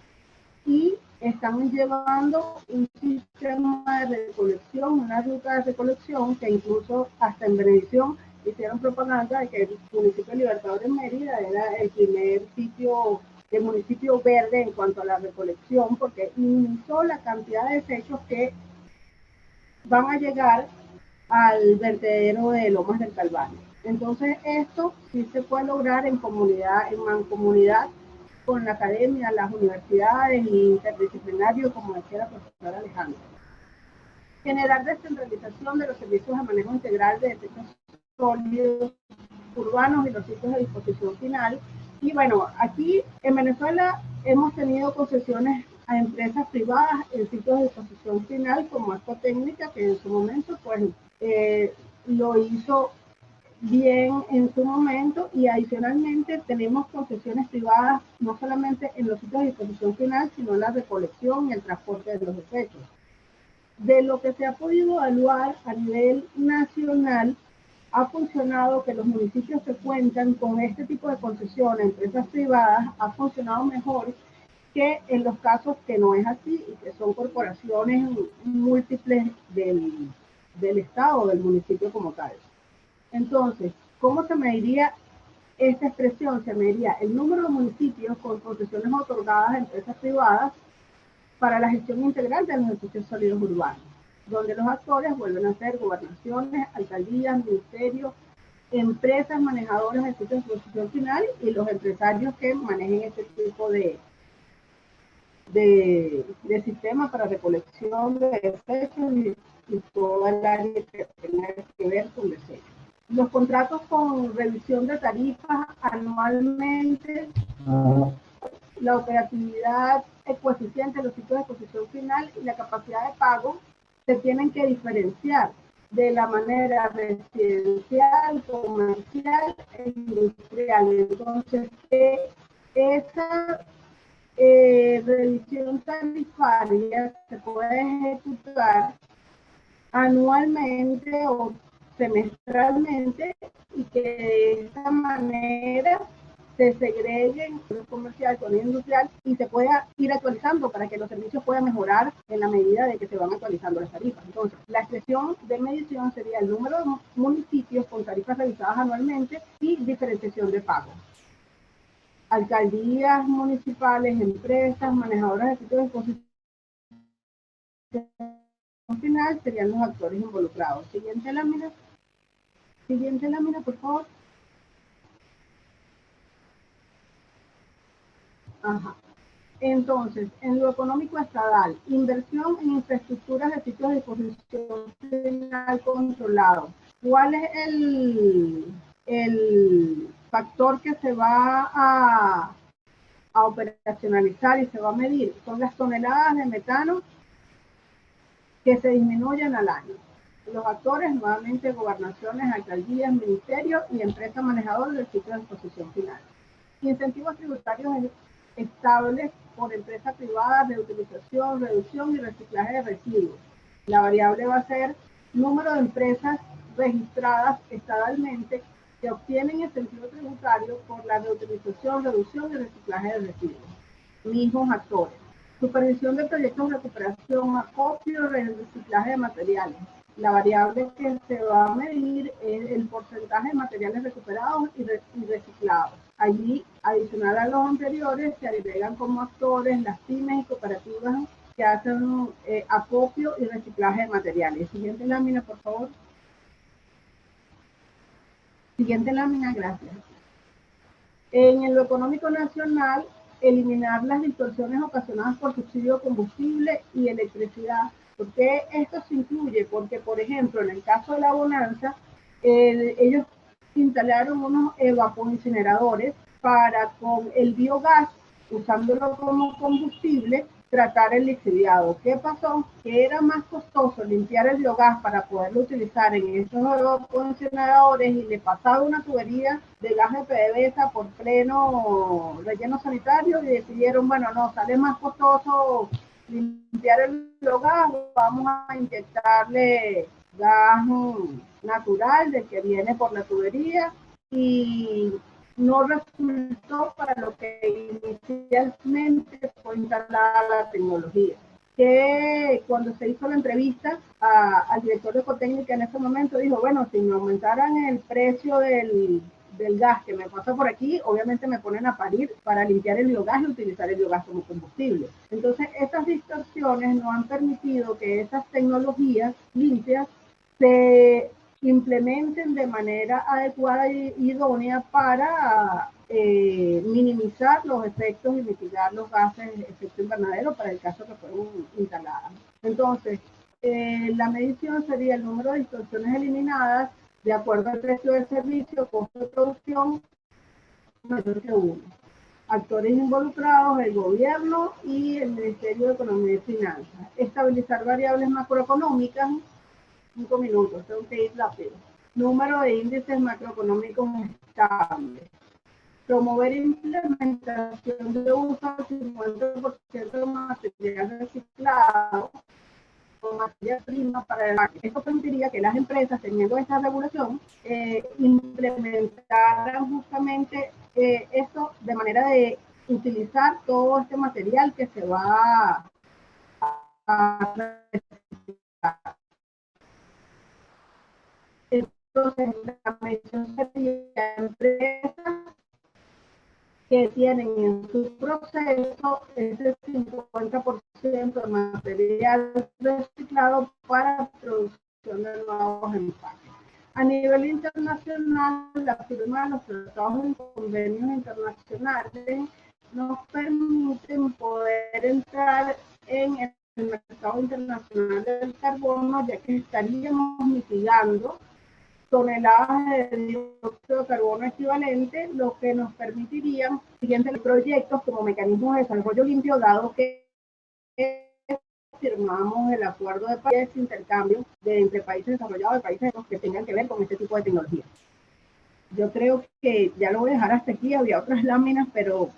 y están llevando un sistema de recolección, una ruta de recolección que incluso hasta en Benevisión hicieron propaganda de que el municipio Libertador de Mérida era el primer sitio, el municipio verde en cuanto a la recolección, porque minimizó la cantidad de desechos que van a llegar al vertedero de Lomas del Calvario. Entonces esto sí se puede lograr en comunidad, en mancomunidad con la academia, las universidades y interdisciplinario, como decía la profesora Alejandra. Generar descentralización de los servicios de manejo integral de desechos sólidos urbanos y los sitios de disposición final. Y bueno, aquí en Venezuela hemos tenido concesiones a empresas privadas en sitios de disposición final como Ecotécnica, que en su momento pues lo hizo bien en su momento, y adicionalmente tenemos concesiones privadas no solamente en los sitios de disposición final, sino en la recolección y el transporte de los desechos. De lo que se ha podido evaluar a nivel nacional, ha funcionado que los municipios que cuentan con este tipo de concesiones, empresas privadas, ha funcionado mejor que en los casos que no es así y que son corporaciones múltiples del Estado, del municipio como tal. Entonces, ¿cómo se mediría esta expresión? Se mediría el número de municipios con concesiones otorgadas a empresas privadas para la gestión integral de los edificios sólidos urbanos, donde los actores vuelven a ser gobernaciones, alcaldías, ministerios, empresas manejadoras de sitios de disposición final y los empresarios que manejen este tipo de sistema para recolección de desechos y toda el área que tenga que ver con desechos. Los contratos con revisión de tarifas anualmente, la operatividad coeficiente de los sitios de disposición final y la capacidad de pago se tienen que diferenciar de la manera residencial, comercial e industrial. Entonces, esa revisión tarifaria se puede ejecutar anualmente o semestralmente y que de esta manera se segreguen el comercial con el industrial y se pueda ir actualizando para que los servicios puedan mejorar en la medida de que se van actualizando las tarifas. Entonces, la expresión de medición sería el número de municipios con tarifas revisadas anualmente y diferenciación de pagos. Alcaldías municipales, empresas, manejadoras de sitios de disposición final serían los actores involucrados. Siguiente lámina, por favor. Ajá. Entonces, en lo económico estatal, inversión en infraestructuras de sitios de disposición final controlado. ¿Cuál es el factor que se va a operacionalizar y se va a medir? Son las toneladas de metano que se disminuyen al año. Los actores, nuevamente, gobernaciones, alcaldías, ministerios y empresas manejadoras del sitio de disposición final. Incentivos tributarios estables por empresas privadas de utilización, reducción y reciclaje de residuos. La variable va a ser número de empresas registradas estadalmente que obtienen incentivo tributario por la reutilización, reducción y reciclaje de residuos. Mismos actores. Supervisión de proyectos de recuperación, acopio y reciclaje de materiales. La variable que se va a medir es el porcentaje de materiales recuperados y reciclados. Allí, adicional a los anteriores, se agregan como actores las pymes y cooperativas que hacen acopio y reciclaje de materiales. Siguiente lámina, por favor. Siguiente lámina, gracias. En lo económico nacional, eliminar las distorsiones ocasionadas por subsidio de combustible y electricidad. ¿Por qué esto se incluye? Porque, por ejemplo, en el caso de la bonanza, ellos instalaron unos evapoincineradores para con el biogás, usándolo como combustible, tratar el lixiviado. ¿Qué pasó? Que era más costoso limpiar el biogás para poderlo utilizar en esos evapoincineradores y le pasaba una tubería de gas de PDVSA por pleno relleno sanitario y decidieron, bueno, no, sale más costoso limpiar el biogás, vamos a inyectarle gas natural del que viene por la tubería y no resultó para lo que inicialmente fue instalada la tecnología. Que cuando se hizo la entrevista al director de Ecotécnica en ese momento dijo, bueno, si me aumentaran el precio del gas que me pasa por aquí, obviamente me ponen a parir para limpiar el biogás y utilizar el biogás como combustible. Entonces, estas distorsiones no han permitido que esas tecnologías limpias se implementen de manera adecuada y idónea para minimizar los efectos y mitigar los gases de efecto invernadero para el caso que fueron instaladas. Entonces, la medición sería el número de distorsiones eliminadas de acuerdo al precio del servicio, costo de producción, mayor que uno. Actores involucrados, el gobierno y el Ministerio de Economía y Finanzas. Estabilizar variables macroeconómicas. 5 minutos, tengo que ir rápido. número de índices macroeconómicos estables, promover implementación de uso del 50% de material reciclado o materia prima para el marketing. Esto permitiría que las empresas, teniendo esta regulación, implementaran justamente esto de manera de utilizar todo este material que se va a reciclar. Entonces, la mención sería empresas que tienen en su proceso ese 50% de material reciclado para producción de nuevos empaques. A nivel internacional, la firma de los tratados y convenios internacionales nos permiten poder entrar en el mercado internacional del carbono, ya que estaríamos mitigando toneladas de dióxido de carbono equivalente, lo que nos permitiría siguientes proyectos como mecanismos de desarrollo limpio, dado que firmamos el acuerdo de París de intercambio entre países desarrollados y países que tengan que ver con este tipo de tecnología. Yo creo que ya lo voy a dejar hasta aquí, había otras láminas, pero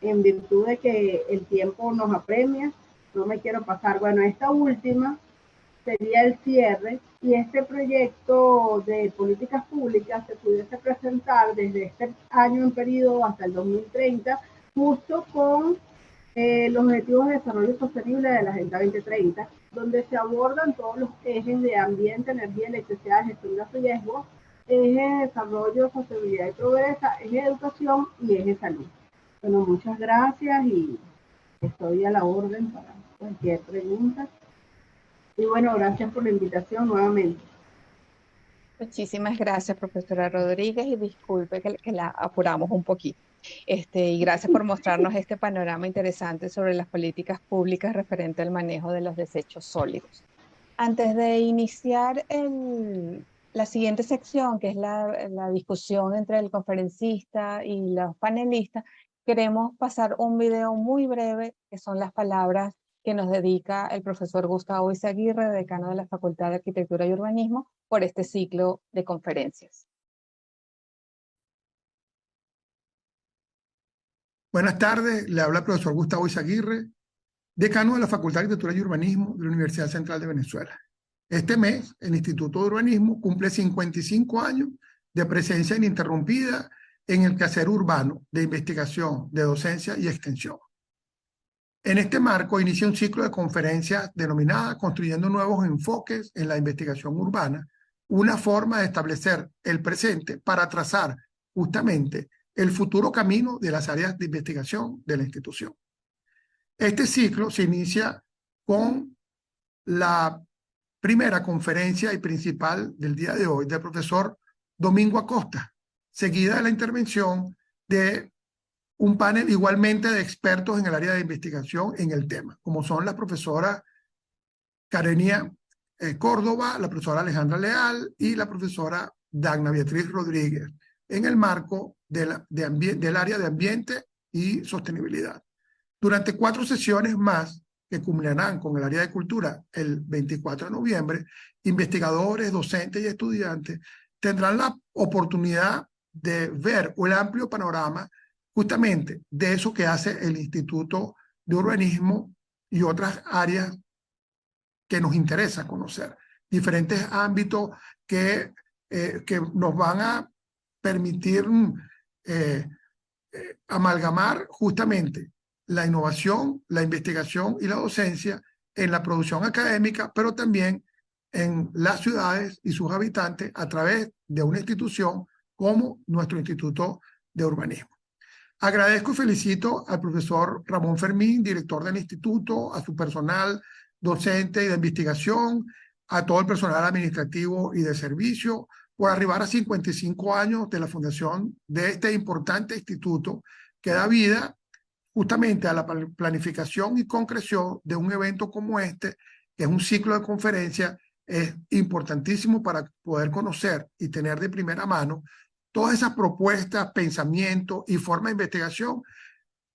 en virtud de que el tiempo nos apremia, no me quiero pasar. Bueno, esta última sería el cierre, y este proyecto de políticas públicas se pudiese presentar desde este año en periodo hasta el 2030, justo con los Objetivos de Desarrollo Sostenible de la Agenda 2030, donde se abordan todos los ejes de ambiente, energía, electricidad, gestión de riesgos, eje de desarrollo, sostenibilidad y progreso, eje de educación y eje de salud. Bueno, muchas gracias y estoy a la orden para cualquier pregunta. Y bueno, gracias por la invitación nuevamente.
Muchísimas gracias, profesora Rodríguez, y disculpe que la apuramos un poquito. Y gracias por mostrarnos este panorama interesante sobre las políticas públicas referente al manejo de los desechos sólidos. Antes de iniciar la siguiente sección, que es la discusión entre el conferencista y los panelistas, queremos pasar un video muy breve, que son las palabras que nos dedica el profesor Gustavo Izaguirre, decano de la Facultad de Arquitectura y Urbanismo, por este ciclo de conferencias.
Buenas tardes, le habla el profesor Gustavo Izaguirre, decano de la Facultad de Arquitectura y Urbanismo de la Universidad Central de Venezuela. Este mes, el Instituto de Urbanismo cumple 55 años de presencia ininterrumpida en el quehacer urbano de investigación, de docencia y extensión. En este marco inicia un ciclo de conferencias denominada Construyendo nuevos enfoques en la investigación urbana, una forma de establecer el presente para trazar justamente el futuro camino de las áreas de investigación de la institución. Este ciclo se inicia con la primera conferencia y principal del día de hoy del profesor Domingo Acosta, seguida de la intervención de un panel igualmente de expertos en el área de investigación en el tema, como son la profesora Karenia Córdoba, la profesora Alejandra Leal y la profesora Dagna Beatriz Rodríguez, en el marco del área de ambiente y sostenibilidad. Durante 4 sesiones más, que culminarán con el área de cultura el 24 de noviembre, investigadores, docentes y estudiantes tendrán la oportunidad de ver el amplio panorama justamente de eso que hace el Instituto de Urbanismo y otras áreas que nos interesa conocer. Diferentes ámbitos que nos van a permitir amalgamar justamente la innovación, la investigación y la docencia en la producción académica, pero también en las ciudades y sus habitantes a través de una institución como nuestro Instituto de Urbanismo. Agradezco y felicito al profesor Ramón Fermín, director del instituto, a su personal docente y de investigación, a todo el personal administrativo y de servicio, por arribar a 55 años de la fundación de este importante instituto que da vida justamente a la planificación y concreción de un evento como este, que es un ciclo de conferencias, es importantísimo para poder conocer y tener de primera mano todas esas propuestas, pensamientos y formas de investigación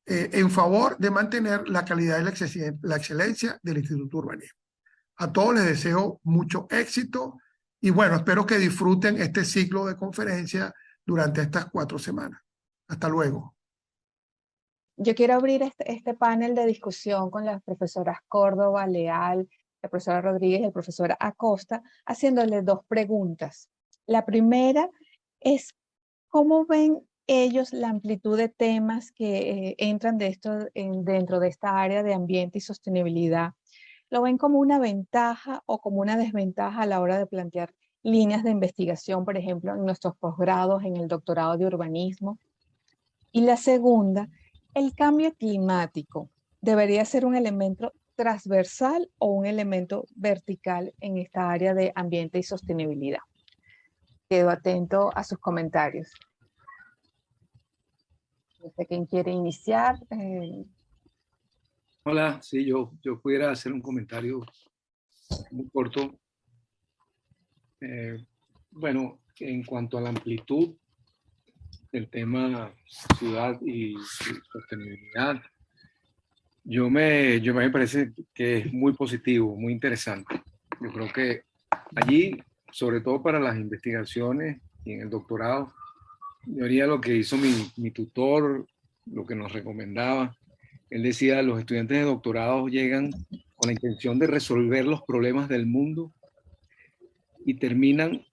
en favor de mantener la calidad y la excelencia del Instituto de Urbanismo. A todos les deseo mucho éxito Y bueno, espero que disfruten este ciclo de conferencias durante estas 4 semanas. Hasta luego.
Yo quiero abrir este panel de discusión con las profesoras Córdoba, Leal, la profesora Rodríguez y el profesor Acosta, haciéndoles 2 preguntas. La primera es, ¿cómo ven ellos la amplitud de temas que entran dentro de esta área de ambiente y sostenibilidad? ¿Lo ven como una ventaja o como una desventaja a la hora de plantear líneas de investigación, por ejemplo, en nuestros posgrados, en el doctorado de urbanismo? Y la segunda, ¿el cambio climático debería ser un elemento transversal o un elemento vertical en esta área de ambiente y sostenibilidad? Quedo atento a sus comentarios. No sé quién quiere iniciar.
Hola, sí, yo pudiera hacer un comentario muy corto. Bueno, en cuanto a la amplitud del tema ciudad y sostenibilidad, yo me parece que es muy positivo, muy interesante. Yo creo que allí, sobre todo para las investigaciones y en el doctorado, yo haría lo que hizo mi tutor, lo que nos recomendaba. Él decía, los estudiantes de doctorado llegan con la intención de resolver los problemas del mundo y terminan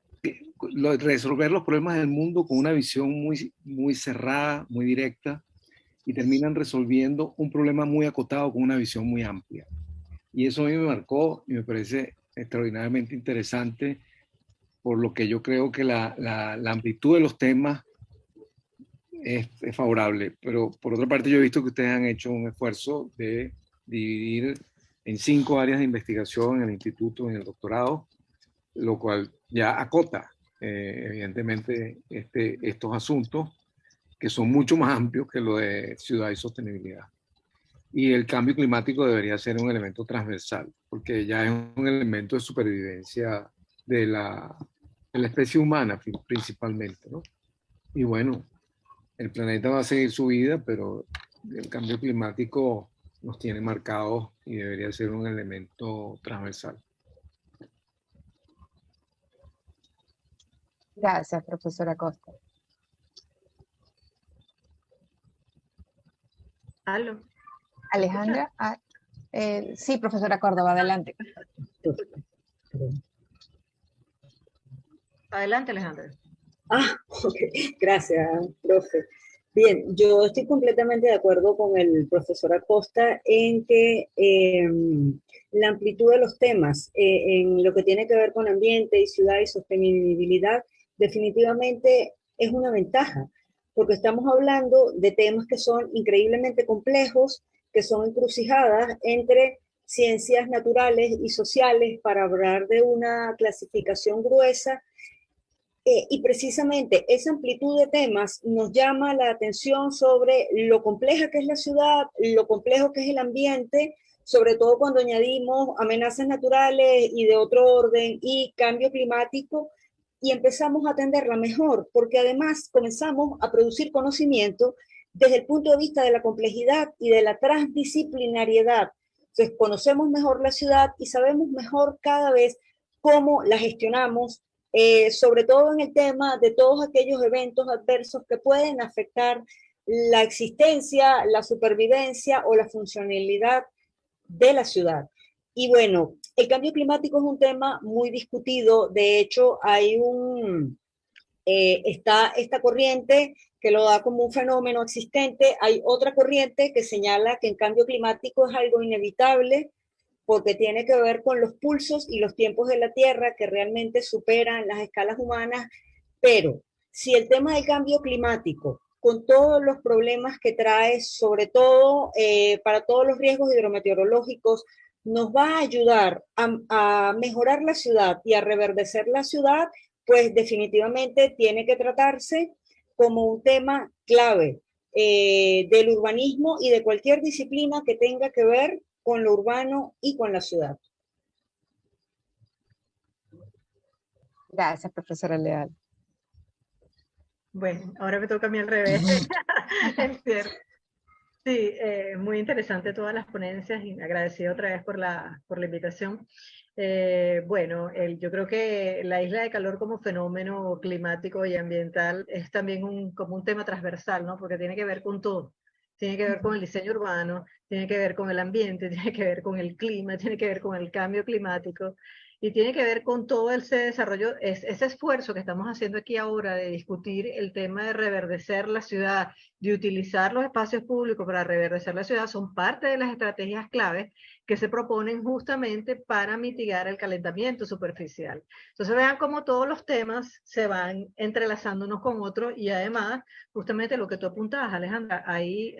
resolver los problemas del mundo con una visión muy cerrada, muy directa, y terminan resolviendo un problema muy acotado con una visión muy amplia. Y eso a mí me marcó y me parece extraordinariamente interesante, por lo que yo creo que la amplitud de los temas es favorable. Pero por otra parte, yo he visto que ustedes han hecho un esfuerzo de dividir en 5 áreas de investigación en el instituto, en el doctorado, lo cual ya acota evidentemente estos asuntos, que son mucho más amplios que lo de ciudad y sostenibilidad. Y el cambio climático debería ser un elemento transversal, porque ya es un elemento de supervivencia de la especie humana principalmente, ¿no? Y bueno, el planeta va a seguir su vida, pero el cambio climático nos tiene marcados y debería ser un elemento transversal.
Gracias, profesora Acosta.
¿Aló?
Alejandra, sí, profesora Córdoba, adelante.
Adelante, Alejandra.
Okay. Gracias, profe. Bien, yo estoy completamente de acuerdo con el profesor Acosta en que la amplitud de los temas en lo que tiene que ver con ambiente y ciudad y sostenibilidad definitivamente es una ventaja, porque estamos hablando de temas que son increíblemente complejos, que son encrucijadas entre ciencias naturales y sociales para hablar de una clasificación gruesa. Y precisamente esa amplitud de temas nos llama la atención sobre lo compleja que es la ciudad, lo complejo que es el ambiente, sobre todo cuando añadimos amenazas naturales y de otro orden y cambio climático, y empezamos a atenderla mejor, porque además comenzamos a producir conocimiento desde el punto de vista de la complejidad y de la transdisciplinariedad. Entonces, conocemos mejor la ciudad y sabemos mejor cada vez cómo la gestionamos, sobre todo en el tema de todos aquellos eventos adversos que pueden afectar la existencia, la supervivencia o la funcionalidad de la ciudad. Y bueno, el cambio climático es un tema muy discutido. De hecho, está esta corriente que lo da como un fenómeno existente. Hay otra corriente que señala que el cambio climático es algo inevitable, porque tiene que ver con los pulsos y los tiempos de la Tierra que realmente superan las escalas humanas. Pero si el tema del cambio climático, con todos los problemas que trae, sobre todo para todos los riesgos hidrometeorológicos, nos va a ayudar a mejorar la ciudad y a reverdecer la ciudad, pues definitivamente tiene que tratarse como un tema clave del urbanismo y de cualquier disciplina que tenga que ver con lo urbano y con la ciudad.
Gracias, profesora Leal.
Bueno, ahora me toca a mí al revés. Es cierto. Sí, muy interesante todas las ponencias y agradecido otra vez por la invitación. Bueno, yo creo que la isla de calor como fenómeno climático y ambiental es también como un tema transversal, ¿no? Porque tiene que ver con todo. Tiene que ver con el diseño urbano, tiene que ver con el ambiente, tiene que ver con el clima, tiene que ver con el cambio climático y tiene que ver con todo ese desarrollo, ese esfuerzo que estamos haciendo aquí ahora de discutir el tema de reverdecer la ciudad, de utilizar los espacios públicos para reverdecer la ciudad, son parte de las estrategias claves que se proponen justamente para mitigar el calentamiento superficial. Entonces vean cómo todos los temas se van entrelazando unos con otros y además, justamente lo que tú apuntabas, Alejandra, hay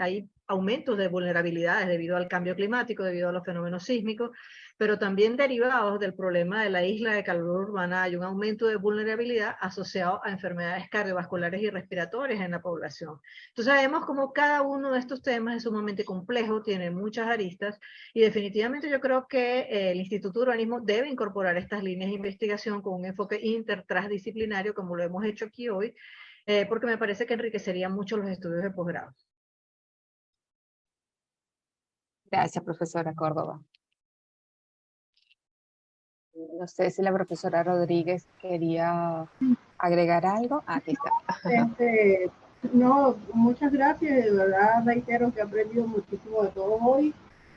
aumentos de vulnerabilidades debido al cambio climático, debido a los fenómenos sísmicos, pero también derivados del problema de la isla de calor urbana hay un aumento de vulnerabilidad asociado a enfermedades cardiovasculares y respiratorias en la población. Entonces vemos como cada uno de estos temas es sumamente complejo, tiene muchas aristas y definitivamente yo creo que el Instituto de Urbanismo debe incorporar estas líneas de investigación con un enfoque intertransdisciplinario como lo hemos hecho aquí hoy, porque me parece que enriquecería mucho los estudios de posgrado.
Gracias, profesora Córdoba. No sé si la profesora Rodríguez quería agregar algo. Aquí está.
Este, no, muchas gracias, de verdad reitero que he aprendido muchísimo de todo hoy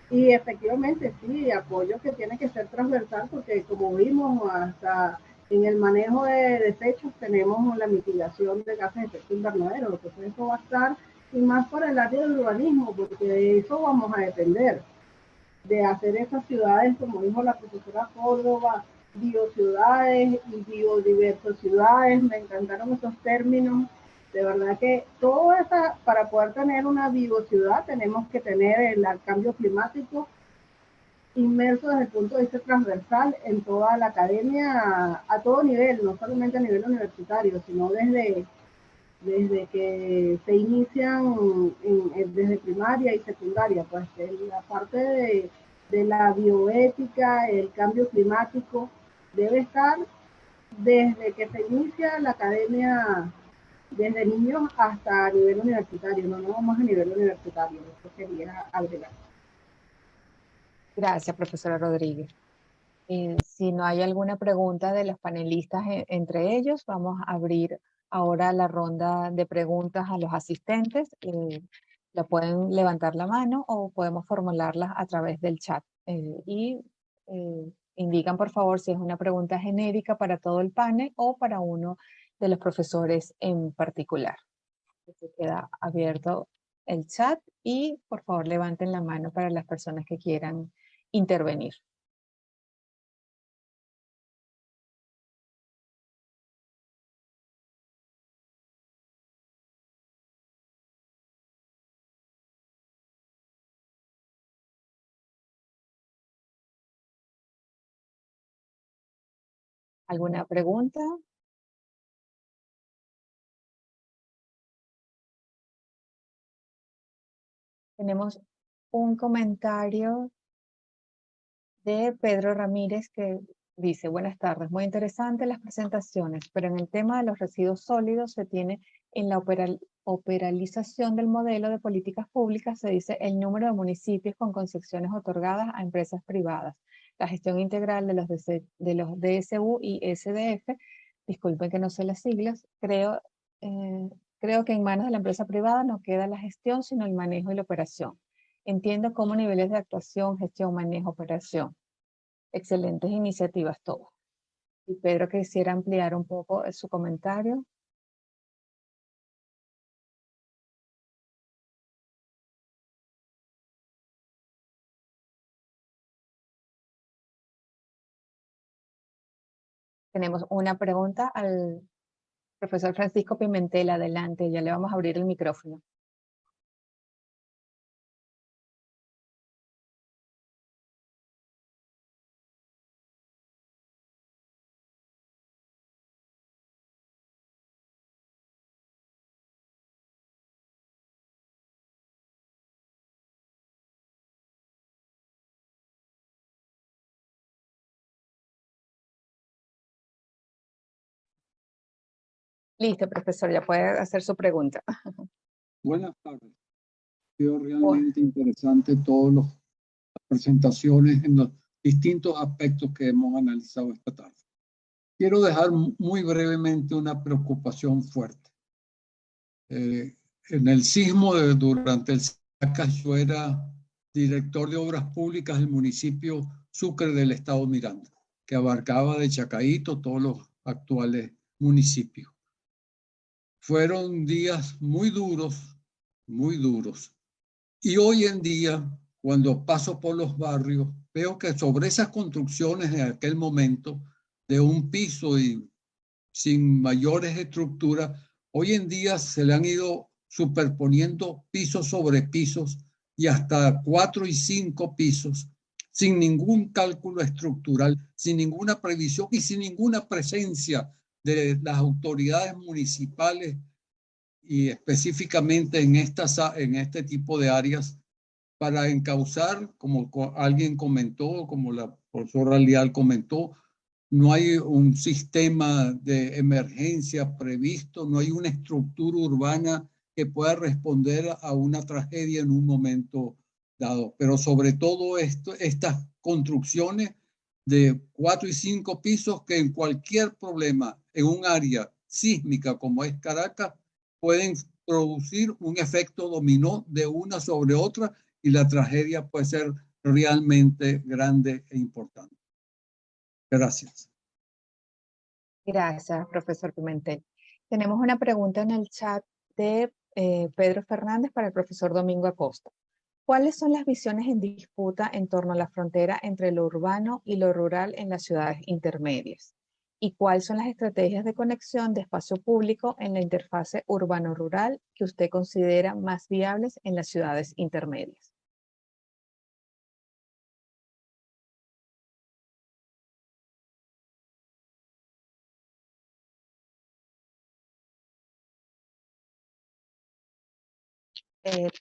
y efectivamente sí, apoyo que tiene que ser transversal porque como vimos hasta en el manejo de desechos tenemos la mitigación de gases de efecto invernadero, entonces eso va a estar y más por el área del urbanismo porque de eso vamos a depender, de hacer esas ciudades, como dijo la profesora Córdoba, biociudades y biodiversos ciudades, me encantaron esos términos. De verdad que todo esa, para poder tener una biociudad tenemos que tener el cambio climático inmerso desde el punto de vista transversal en toda la academia a todo nivel, no solamente a nivel universitario, sino desde que se inician desde primaria y secundaria, pues la parte de la bioética, el cambio climático, debe estar desde que se inicia la academia, desde niños hasta a nivel universitario, no vamos a nivel universitario, eso quería agregar.
Gracias, profesora Rodríguez. Si no hay alguna pregunta de los panelistas entre ellos, vamos a abrir ahora la ronda de preguntas a los asistentes. La pueden levantar la mano o podemos formularlas a través del chat. Indican, por favor, si es una pregunta genérica para todo el panel o para uno de los profesores en particular. Se queda abierto el chat y, por favor, levanten la mano para las personas que quieran intervenir. ¿Alguna pregunta? Tenemos un comentario de Pedro Ramírez que dice: buenas tardes, muy interesantes las presentaciones, pero en el tema de los residuos sólidos se tiene en la operalización del modelo de políticas públicas, se dice el número de municipios con concesiones otorgadas a empresas privadas, la gestión integral de los DSU y SDF, disculpen que no sé las siglas, creo que en manos de la empresa privada no queda la gestión, sino el manejo y la operación. Entiendo cómo niveles de actuación, gestión, manejo, operación. Excelentes iniciativas todas. Y Pedro quisiera ampliar un poco su comentario. Tenemos una pregunta al profesor Francisco Pimentel. Adelante, ya le vamos a abrir el micrófono. Listo, profesor, ya puede hacer su pregunta.
Buenas tardes. sido realmente interesante todas las presentaciones en los distintos aspectos que hemos analizado esta tarde. Quiero dejar muy brevemente una preocupación fuerte. En el sismo durante el Caracas, yo era director de obras públicas del municipio Sucre del estado Miranda, que abarcaba de Chacaíto todos los actuales municipios. Fueron días muy duros, muy duros. Y hoy en día, cuando paso por los barrios, veo que sobre esas construcciones de aquel momento, de un piso y sin mayores estructuras, hoy en día se le han ido superponiendo pisos sobre pisos y hasta 4 y 5 pisos, sin ningún cálculo estructural, sin ninguna previsión y sin ninguna presencia de las autoridades municipales y específicamente en este tipo de áreas para encauzar, como alguien comentó, como la profesora Leal comentó, no hay un sistema de emergencia previsto, no hay una estructura urbana que pueda responder a una tragedia en un momento dado. Pero sobre todo estas construcciones de 4 y 5 pisos que en cualquier problema en un área sísmica como es Caracas pueden producir un efecto dominó de una sobre otra y la tragedia puede ser realmente grande e importante. Gracias.
Gracias, profesor Pimentel. Tenemos una pregunta en el chat de Pedro Fernández para el profesor Domingo Acosta. ¿Cuáles son las visiones en disputa en torno a la frontera entre lo urbano y lo rural en las ciudades intermedias? ¿Y cuáles son las estrategias de conexión de espacio público en la interfase urbano-rural que usted considera más viables en las ciudades intermedias?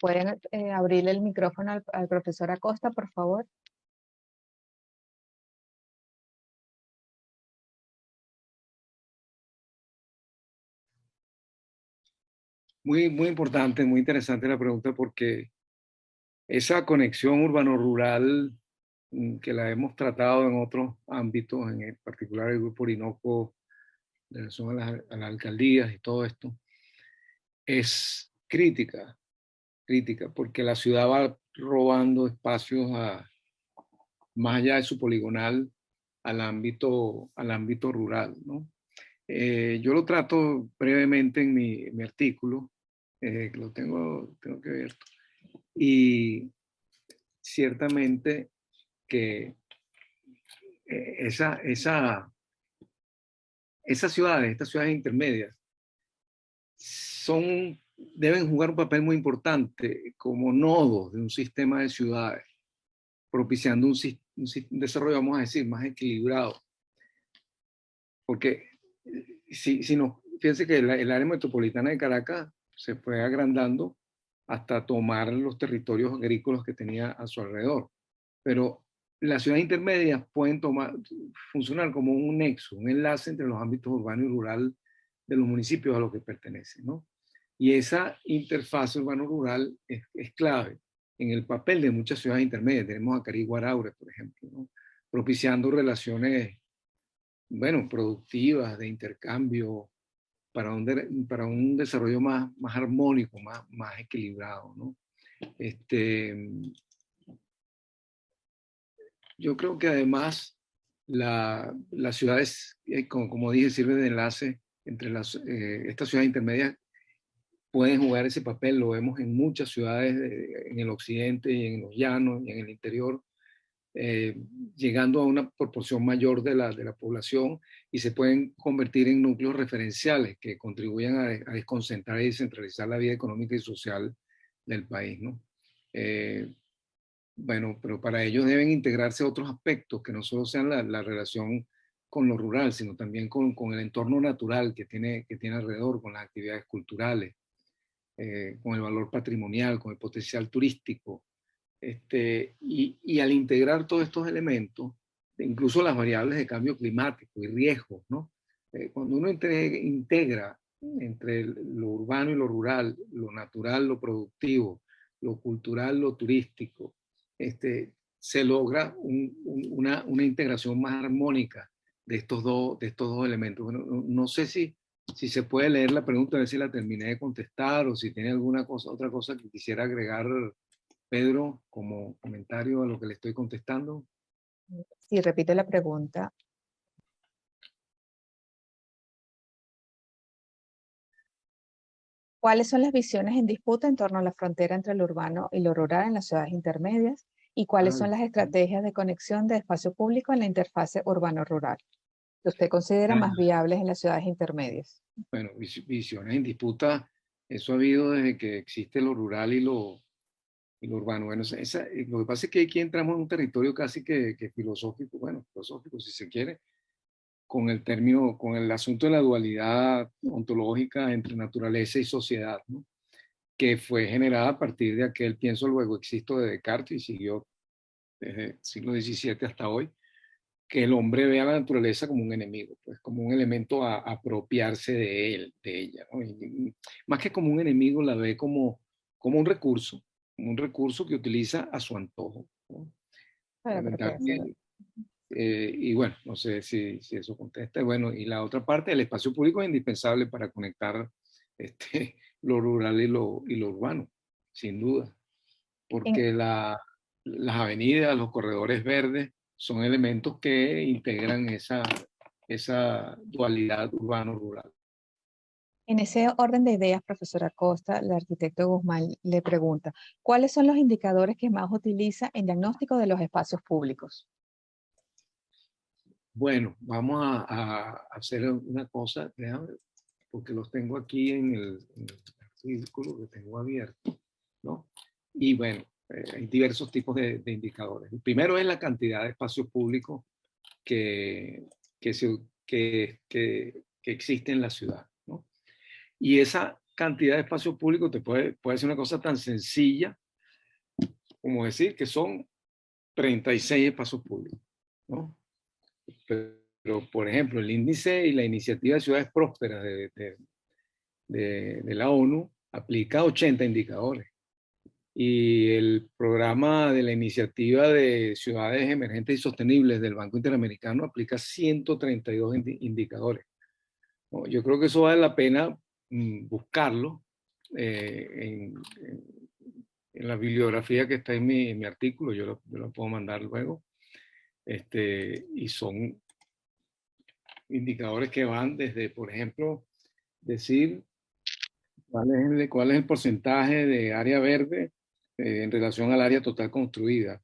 ¿Pueden abrirle el micrófono al profesor Acosta, por favor?
Muy importante, muy interesante la pregunta porque esa conexión urbano-rural que la hemos tratado en otros ámbitos, en particular el Grupo Orinoco, en relación a las alcaldías y todo esto, es crítica, porque la ciudad va robando espacios más allá de su poligonal al ámbito rural, ¿no? Yo lo trato brevemente en mi artículo, que lo tengo que ver, y ciertamente que estas ciudades intermedias, deben jugar un papel muy importante como nodos de un sistema de ciudades, propiciando un desarrollo, vamos a decir, más equilibrado. Porque fíjense que el área metropolitana de Caracas se fue agrandando hasta tomar los territorios agrícolas que tenía a su alrededor. Pero las ciudades intermedias pueden funcionar como un nexo, un enlace entre los ámbitos urbano y rural de los municipios a los que pertenecen, ¿no? Y esa interfaz urbano-rural es clave en el papel de muchas ciudades intermedias. Tenemos a Cariguaraure, por ejemplo, ¿no? Propiciando relaciones, bueno, productivas, de intercambio, para un desarrollo más armónico, más equilibrado, ¿no? Yo creo que además las ciudades, como dije, sirven de enlace entre estas ciudades intermedias, pueden jugar ese papel. Lo vemos en muchas ciudades en el occidente y en los llanos y en el interior, llegando a una proporción mayor de la población, y se pueden convertir en núcleos referenciales que contribuyan a desconcentrar y descentralizar la vida económica y social del país, ¿no? Bueno, pero para ello deben integrarse otros aspectos que no solo sean la relación con lo rural, sino también con el entorno natural que tiene alrededor, con las actividades culturales, con el valor patrimonial, con el potencial turístico. Y al integrar todos estos elementos, incluso las variables de cambio climático y riesgos, ¿no? Cuando uno integra entre lo urbano y lo rural, lo natural, lo productivo, lo cultural, lo turístico, se logra una integración más armónica de estos dos elementos. Bueno, no sé si se puede leer la pregunta, a ver si la terminé de contestar o si tiene otra cosa que quisiera agregar, Pedro, como comentario a lo que le estoy contestando.
Sí, repito la pregunta. ¿Cuáles son las visiones en disputa en torno a la frontera entre lo urbano y lo rural en las ciudades intermedias? ¿Y cuáles son las estrategias de conexión de espacio público en la interfase urbano-rural que usted considera más viables en las ciudades intermedias?
Bueno, visiones en disputa, eso ha habido desde que existe lo rural y lo urbano. Bueno, lo que pasa es que aquí entramos en un territorio casi que filosófico, bueno, filosófico si se quiere, con el asunto de la dualidad ontológica entre naturaleza y sociedad, ¿no? Que fue generada a partir de aquel pienso luego existo de Descartes y siguió desde el siglo XVII hasta hoy, que el hombre ve a la naturaleza como un enemigo, pues como un elemento a apropiarse de ella, ¿no? Y más que como un enemigo, la ve como un recurso que utiliza a su antojo, ¿no? Y bueno, no sé si eso contesta. Bueno, y la otra parte, el espacio público es indispensable para conectar lo rural y lo urbano, sin duda, porque las avenidas, los corredores verdes son elementos que integran esa dualidad urbano-rural.
En ese orden de ideas, profesora Costa, el arquitecto Guzmán le pregunta, ¿cuáles son los indicadores que más utiliza en diagnóstico de los espacios públicos?
Bueno, vamos a hacer una cosa, déjame, porque los tengo aquí en el círculo que tengo abierto, ¿no? Y bueno, hay diversos tipos de indicadores. El primero es la cantidad de espacios públicos que existe en la ciudad, ¿no? Y esa cantidad de espacios públicos puede ser una cosa tan sencilla como decir que son 36 espacios públicos, ¿no? Pero, por ejemplo, el índice y la iniciativa de ciudades prósperas de la ONU aplica 80 indicadores. Y el programa de la iniciativa de ciudades emergentes y sostenibles del Banco Interamericano aplica 132 indicadores. ¿No? Yo creo que eso vale la pena buscarlo en la bibliografía que está en mi artículo. Yo lo puedo mandar luego. Y son indicadores que van desde, por ejemplo, decir cuál es el porcentaje de área verde en relación al área total construida.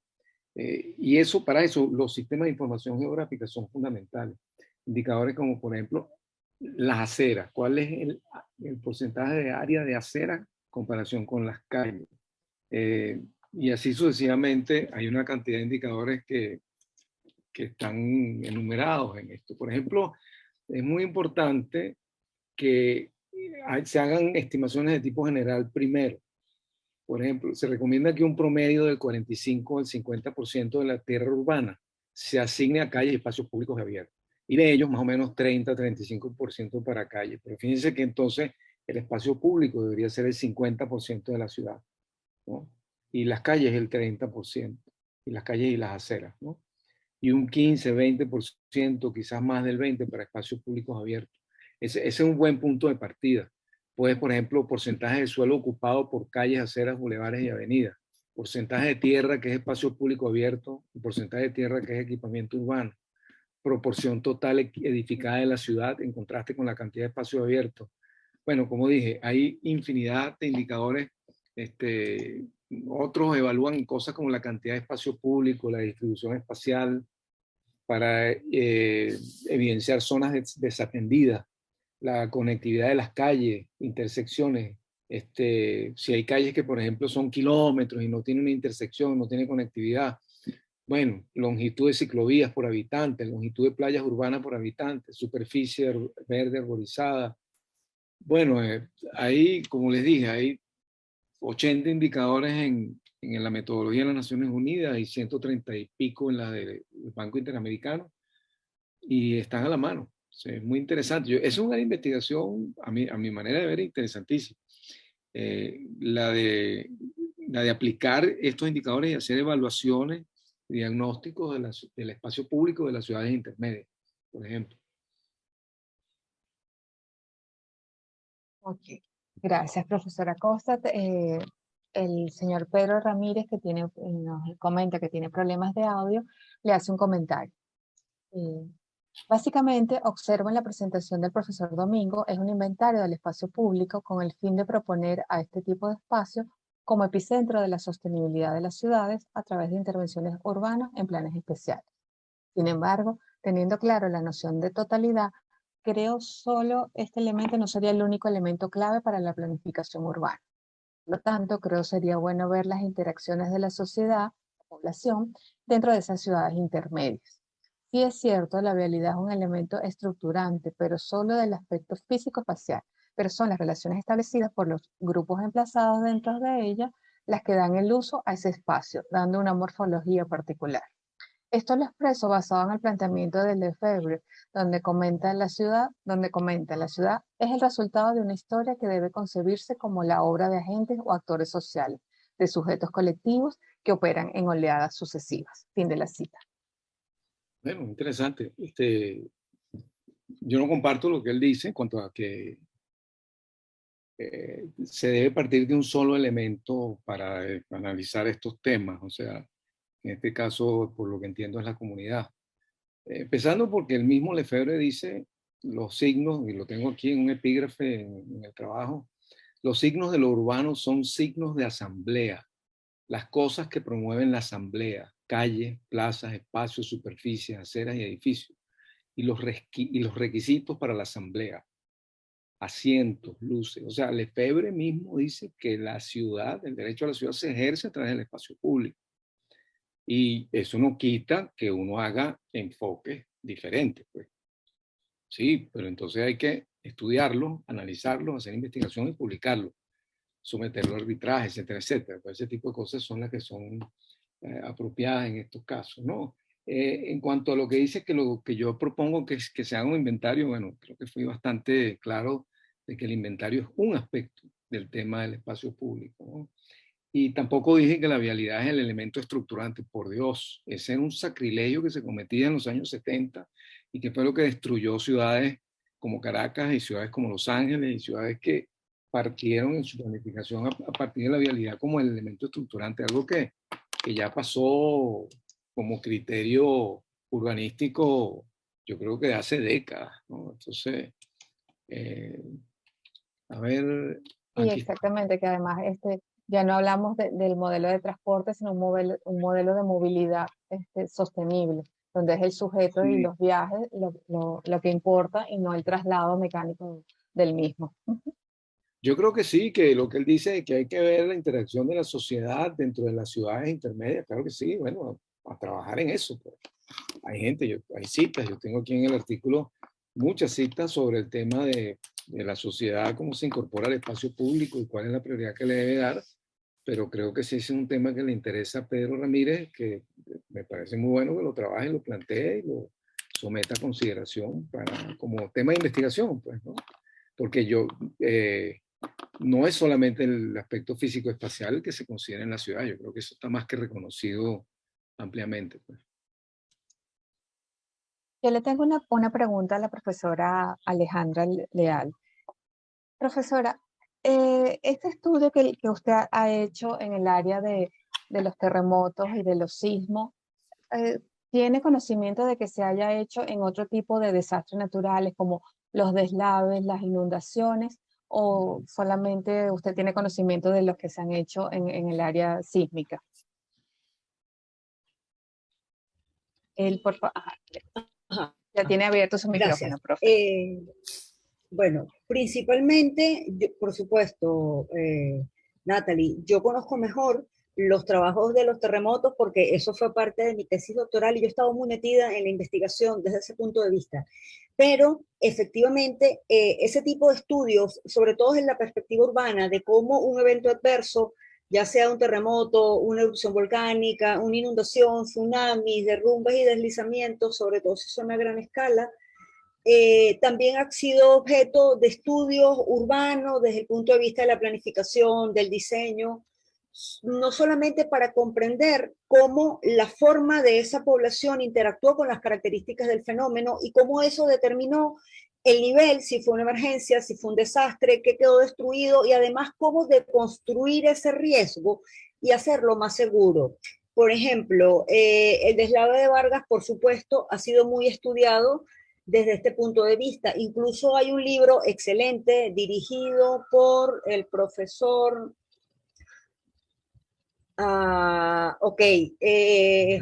Y para eso los sistemas de información geográfica son fundamentales. Indicadores como, por ejemplo, las aceras. ¿Cuál es el porcentaje de área de acera en comparación con las calles? Y así sucesivamente hay una cantidad de indicadores que están enumerados en esto. Por ejemplo, es muy importante que se hagan estimaciones de tipo general primero. Por ejemplo, se recomienda que un promedio del 45 al 50% de la tierra urbana se asigne a calles y espacios públicos abiertos. Y de ellos más o menos 30-35% para calles. Pero fíjense que entonces el espacio público debería ser el 50% de la ciudad, ¿no? Y las calles el 30%. Y las calles y las aceras, ¿no? Y un 15-20%, quizás más del 20% para espacios públicos abiertos. Ese es un buen punto de partida. Puedes, por ejemplo, porcentaje de suelo ocupado por calles, aceras, bulevares y avenidas, porcentaje de tierra que es espacio público abierto, y porcentaje de tierra que es equipamiento urbano, proporción total edificada de la ciudad en contraste con la cantidad de espacio abierto. Bueno, como dije, hay infinidad de indicadores. Otros evalúan cosas como la cantidad de espacio público, la distribución espacial, para evidenciar zonas desatendidas, la conectividad de las calles, intersecciones. Si hay calles que, por ejemplo, son kilómetros y no tienen una intersección, no tienen conectividad. Bueno, longitud de ciclovías por habitante, longitud de playas urbanas por habitante, superficie verde arborizada. Bueno, ahí, como les dije, hay 80 indicadores en la metodología de las Naciones Unidas y 130 y pico en la del Banco Interamericano, y están a la mano. O sea, es muy interesante. Es una investigación, a mi manera de ver, interesantísima. La de la de aplicar estos indicadores y hacer evaluaciones y diagnósticos del espacio público de las ciudades intermedias, por ejemplo.
Ok, gracias, profesora Costa. El señor Pedro Ramírez, que nos comenta que tiene problemas de audio, le hace un comentario. Básicamente, observo en la presentación del profesor Domingo, es un inventario del espacio público con el fin de proponer a este tipo de espacio como epicentro de la sostenibilidad de las ciudades a través de intervenciones urbanas en planes especiales. Sin embargo, teniendo claro la noción de totalidad, creo solo este elemento no sería el único elemento clave para la planificación urbana. Por lo tanto, creo sería bueno ver las interacciones de la sociedad, la población, dentro de esas ciudades intermedias. Sí es cierto, la vialidad es un elemento estructurante, pero solo del aspecto físico-espacial, pero son las relaciones establecidas por los grupos emplazados dentro de ella las que dan el uso a ese espacio, dando una morfología particular. Esto lo expreso basado en el planteamiento de Lefebvre, donde comenta la ciudad es el resultado de una historia que debe concebirse como la obra de agentes o actores sociales, de sujetos colectivos que operan en oleadas sucesivas. Fin de la cita.
Bueno, interesante. Yo no comparto lo que él dice en cuanto a que se debe partir de un solo elemento para analizar estos temas. O sea, en este caso, por lo que entiendo, es la comunidad. Empezando porque el mismo Lefebvre dice los signos, y lo tengo aquí en un epígrafe en el trabajo, los signos de lo urbano son signos de asamblea, las cosas que promueven la asamblea, calles, plazas, espacios, superficies, aceras y edificios, y los requisitos para la asamblea, asientos, luces. O sea, Lefebvre mismo dice que la ciudad, el derecho a la ciudad se ejerce a través del espacio público. Y eso no quita que uno haga enfoques diferentes, pues. Sí, pero entonces hay que estudiarlo, analizarlo, hacer investigación y publicarlo, someterlo a arbitraje, etcétera, etcétera. Pues ese tipo de cosas son las que son apropiadas en estos casos, ¿no? En cuanto a lo que dice que lo que yo propongo que se haga un inventario, bueno, creo que fui bastante claro de que el inventario es un aspecto del tema del espacio público, ¿no? Y tampoco dije que la vialidad es el elemento estructurante, por Dios. Ese era un sacrilegio que se cometía en los años 70 y que fue lo que destruyó ciudades como Caracas y ciudades como Los Ángeles y ciudades que partieron en su planificación a partir de la vialidad como el elemento estructurante, algo que ya pasó como criterio urbanístico, yo creo que de hace décadas, ¿no? Entonces, a ver...
Y exactamente, que además ya no hablamos del modelo de transporte, sino un modelo de movilidad sostenible, donde es el sujeto y los viajes lo que importa y no el traslado mecánico del mismo.
Yo creo que sí, que lo que él dice es que hay que ver la interacción de la sociedad dentro de las ciudades intermedias, claro que sí, bueno, a trabajar en eso. Pues. Hay gente, hay citas, yo tengo aquí en el artículo muchas citas sobre el tema de la sociedad, cómo se incorpora al espacio público y cuál es la prioridad que le debe dar, pero creo que sí es un tema que le interesa a Pedro Ramírez, que me parece muy bueno que lo trabaje, lo plantee y lo someta a consideración como tema de investigación, pues, ¿no? Porque no es solamente el aspecto físico-espacial que se considera en la ciudad, yo creo que eso está más que reconocido ampliamente, pues.
Yo le tengo una pregunta a la profesora Alejandra Leal. Profesora, este estudio que usted ha hecho en el área de los terremotos y de los sismos, ¿tiene conocimiento de que se haya hecho en otro tipo de desastres naturales como los deslaves, las inundaciones, o solamente usted tiene conocimiento de los que se han hecho en el área sísmica? Él, por favor. Ya tiene abierto su micrófono, profe.
Bueno, principalmente, por supuesto, Natalie, yo conozco mejor los trabajos de los terremotos porque eso fue parte de mi tesis doctoral y yo estaba muy metida en la investigación desde ese punto de vista. Pero efectivamente, ese tipo de estudios, sobre todo en la perspectiva urbana, de cómo un evento adverso, ya sea un terremoto, una erupción volcánica, una inundación, tsunamis, derrumbes y deslizamientos, sobre todo si son a gran escala, también ha sido objeto de estudios urbanos desde el punto de vista de la planificación, del diseño, no solamente para comprender cómo la forma de esa población interactuó con las características del fenómeno y cómo eso determinó el nivel, si fue una emergencia, si fue un desastre, qué quedó destruido y además cómo deconstruir ese riesgo y hacerlo más seguro. Por ejemplo, el deslave de Vargas, por supuesto, ha sido muy estudiado desde este punto de vista. Incluso hay un libro excelente dirigido por el profesor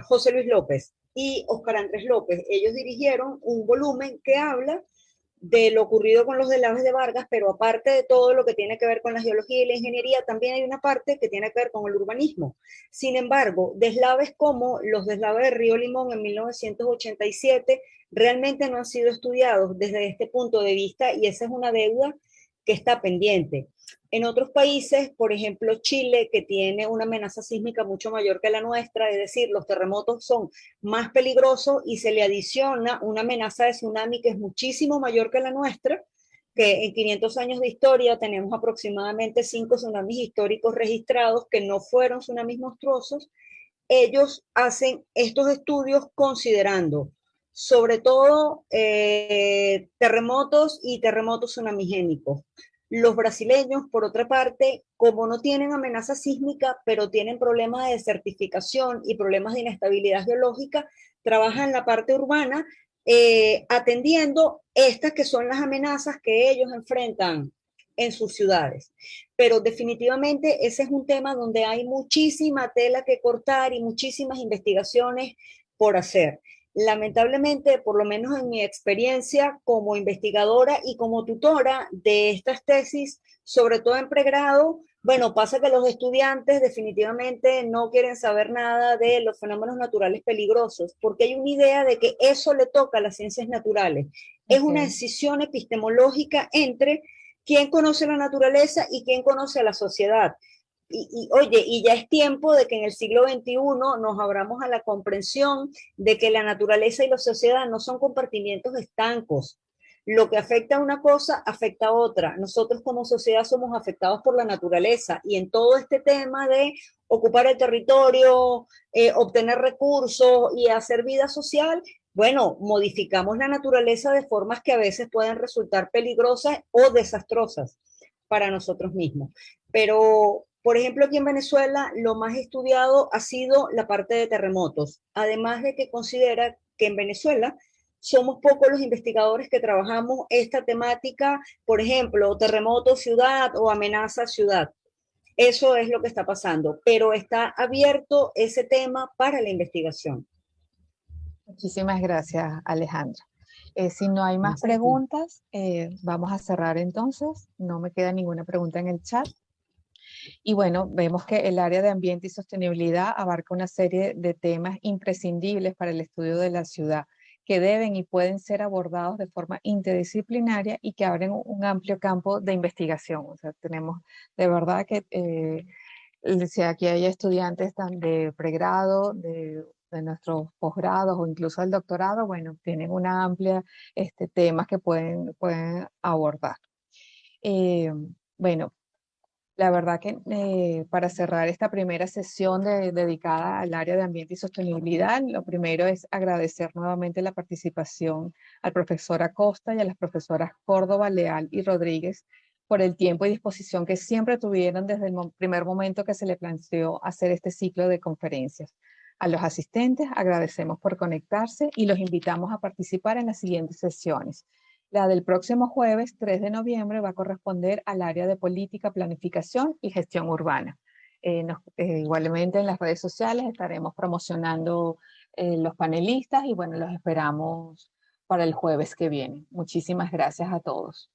José Luis López y Óscar Andrés López. Ellos dirigieron un volumen que habla de lo ocurrido con los deslaves de Vargas, pero aparte de todo lo que tiene que ver con la geología y la ingeniería, también hay una parte que tiene que ver con el urbanismo. Sin embargo, deslaves como los deslaves de Río Limón en 1987 realmente no han sido estudiados desde este punto de vista y esa es una deuda que está pendiente. En otros países, por ejemplo Chile, que tiene una amenaza sísmica mucho mayor que la nuestra, es decir, los terremotos son más peligrosos y se le adiciona una amenaza de tsunami que es muchísimo mayor que la nuestra, que en 500 años de historia tenemos aproximadamente 5 tsunamis históricos registrados que no fueron tsunamis monstruosos. Ellos hacen estos estudios considerando sobre todo terremotos y terremotos tsunamigénicos. Los brasileños, por otra parte, como no tienen amenaza sísmica, pero tienen problemas de desertificación y problemas de inestabilidad geológica, trabajan en la parte urbana atendiendo estas que son las amenazas que ellos enfrentan en sus ciudades. Pero definitivamente ese es un tema donde hay muchísima tela que cortar y muchísimas investigaciones por hacer. Lamentablemente, por lo menos en mi experiencia como investigadora y como tutora de estas tesis, sobre todo en pregrado, bueno, pasa que los estudiantes definitivamente no quieren saber nada de los fenómenos naturales peligrosos, porque hay una idea de que eso le toca a las ciencias naturales. Es una decisión epistemológica entre quién conoce la naturaleza y quién conoce a la sociedad. Oye, y ya es tiempo de que en el siglo XXI nos abramos a la comprensión de que la naturaleza y la sociedad no son compartimientos estancos. Lo que afecta a una cosa afecta a otra. Nosotros como sociedad somos afectados por la naturaleza y en todo este tema de ocupar el territorio, obtener recursos y hacer vida social, bueno, modificamos la naturaleza de formas que a veces pueden resultar peligrosas o desastrosas para nosotros mismos. Pero por ejemplo, aquí en Venezuela lo más estudiado ha sido la parte de terremotos, además de que considera que en Venezuela somos pocos los investigadores que trabajamos esta temática, por ejemplo, terremoto ciudad o amenaza ciudad. Eso es lo que está pasando, pero está abierto ese tema para la investigación.
Muchísimas gracias, Alejandra. Si no hay más preguntas, vamos a cerrar entonces. No me queda ninguna pregunta en el chat. Y bueno, vemos que el área de ambiente y sostenibilidad abarca una serie de temas imprescindibles para el estudio de la ciudad, que deben y pueden ser abordados de forma interdisciplinaria y que abren un amplio campo de investigación. O sea, tenemos de verdad que, si aquí hay estudiantes de pregrado, de nuestros posgrados o incluso del doctorado, bueno, tienen una amplia temas que pueden abordar. Bueno, la verdad que para cerrar esta primera sesión dedicada al área de ambiente y sostenibilidad, lo primero es agradecer nuevamente la participación al profesor Acosta y a las profesoras Córdoba, Leal y Rodríguez por el tiempo y disposición que siempre tuvieron desde el primer momento que se le planteó hacer este ciclo de conferencias. A los asistentes agradecemos por conectarse y los invitamos a participar en las siguientes sesiones. La del próximo jueves, 3 de noviembre, va a corresponder al área de política, planificación y gestión urbana. Igualmente en las redes sociales estaremos promocionando los panelistas y bueno, los esperamos para el jueves que viene. Muchísimas gracias a todos.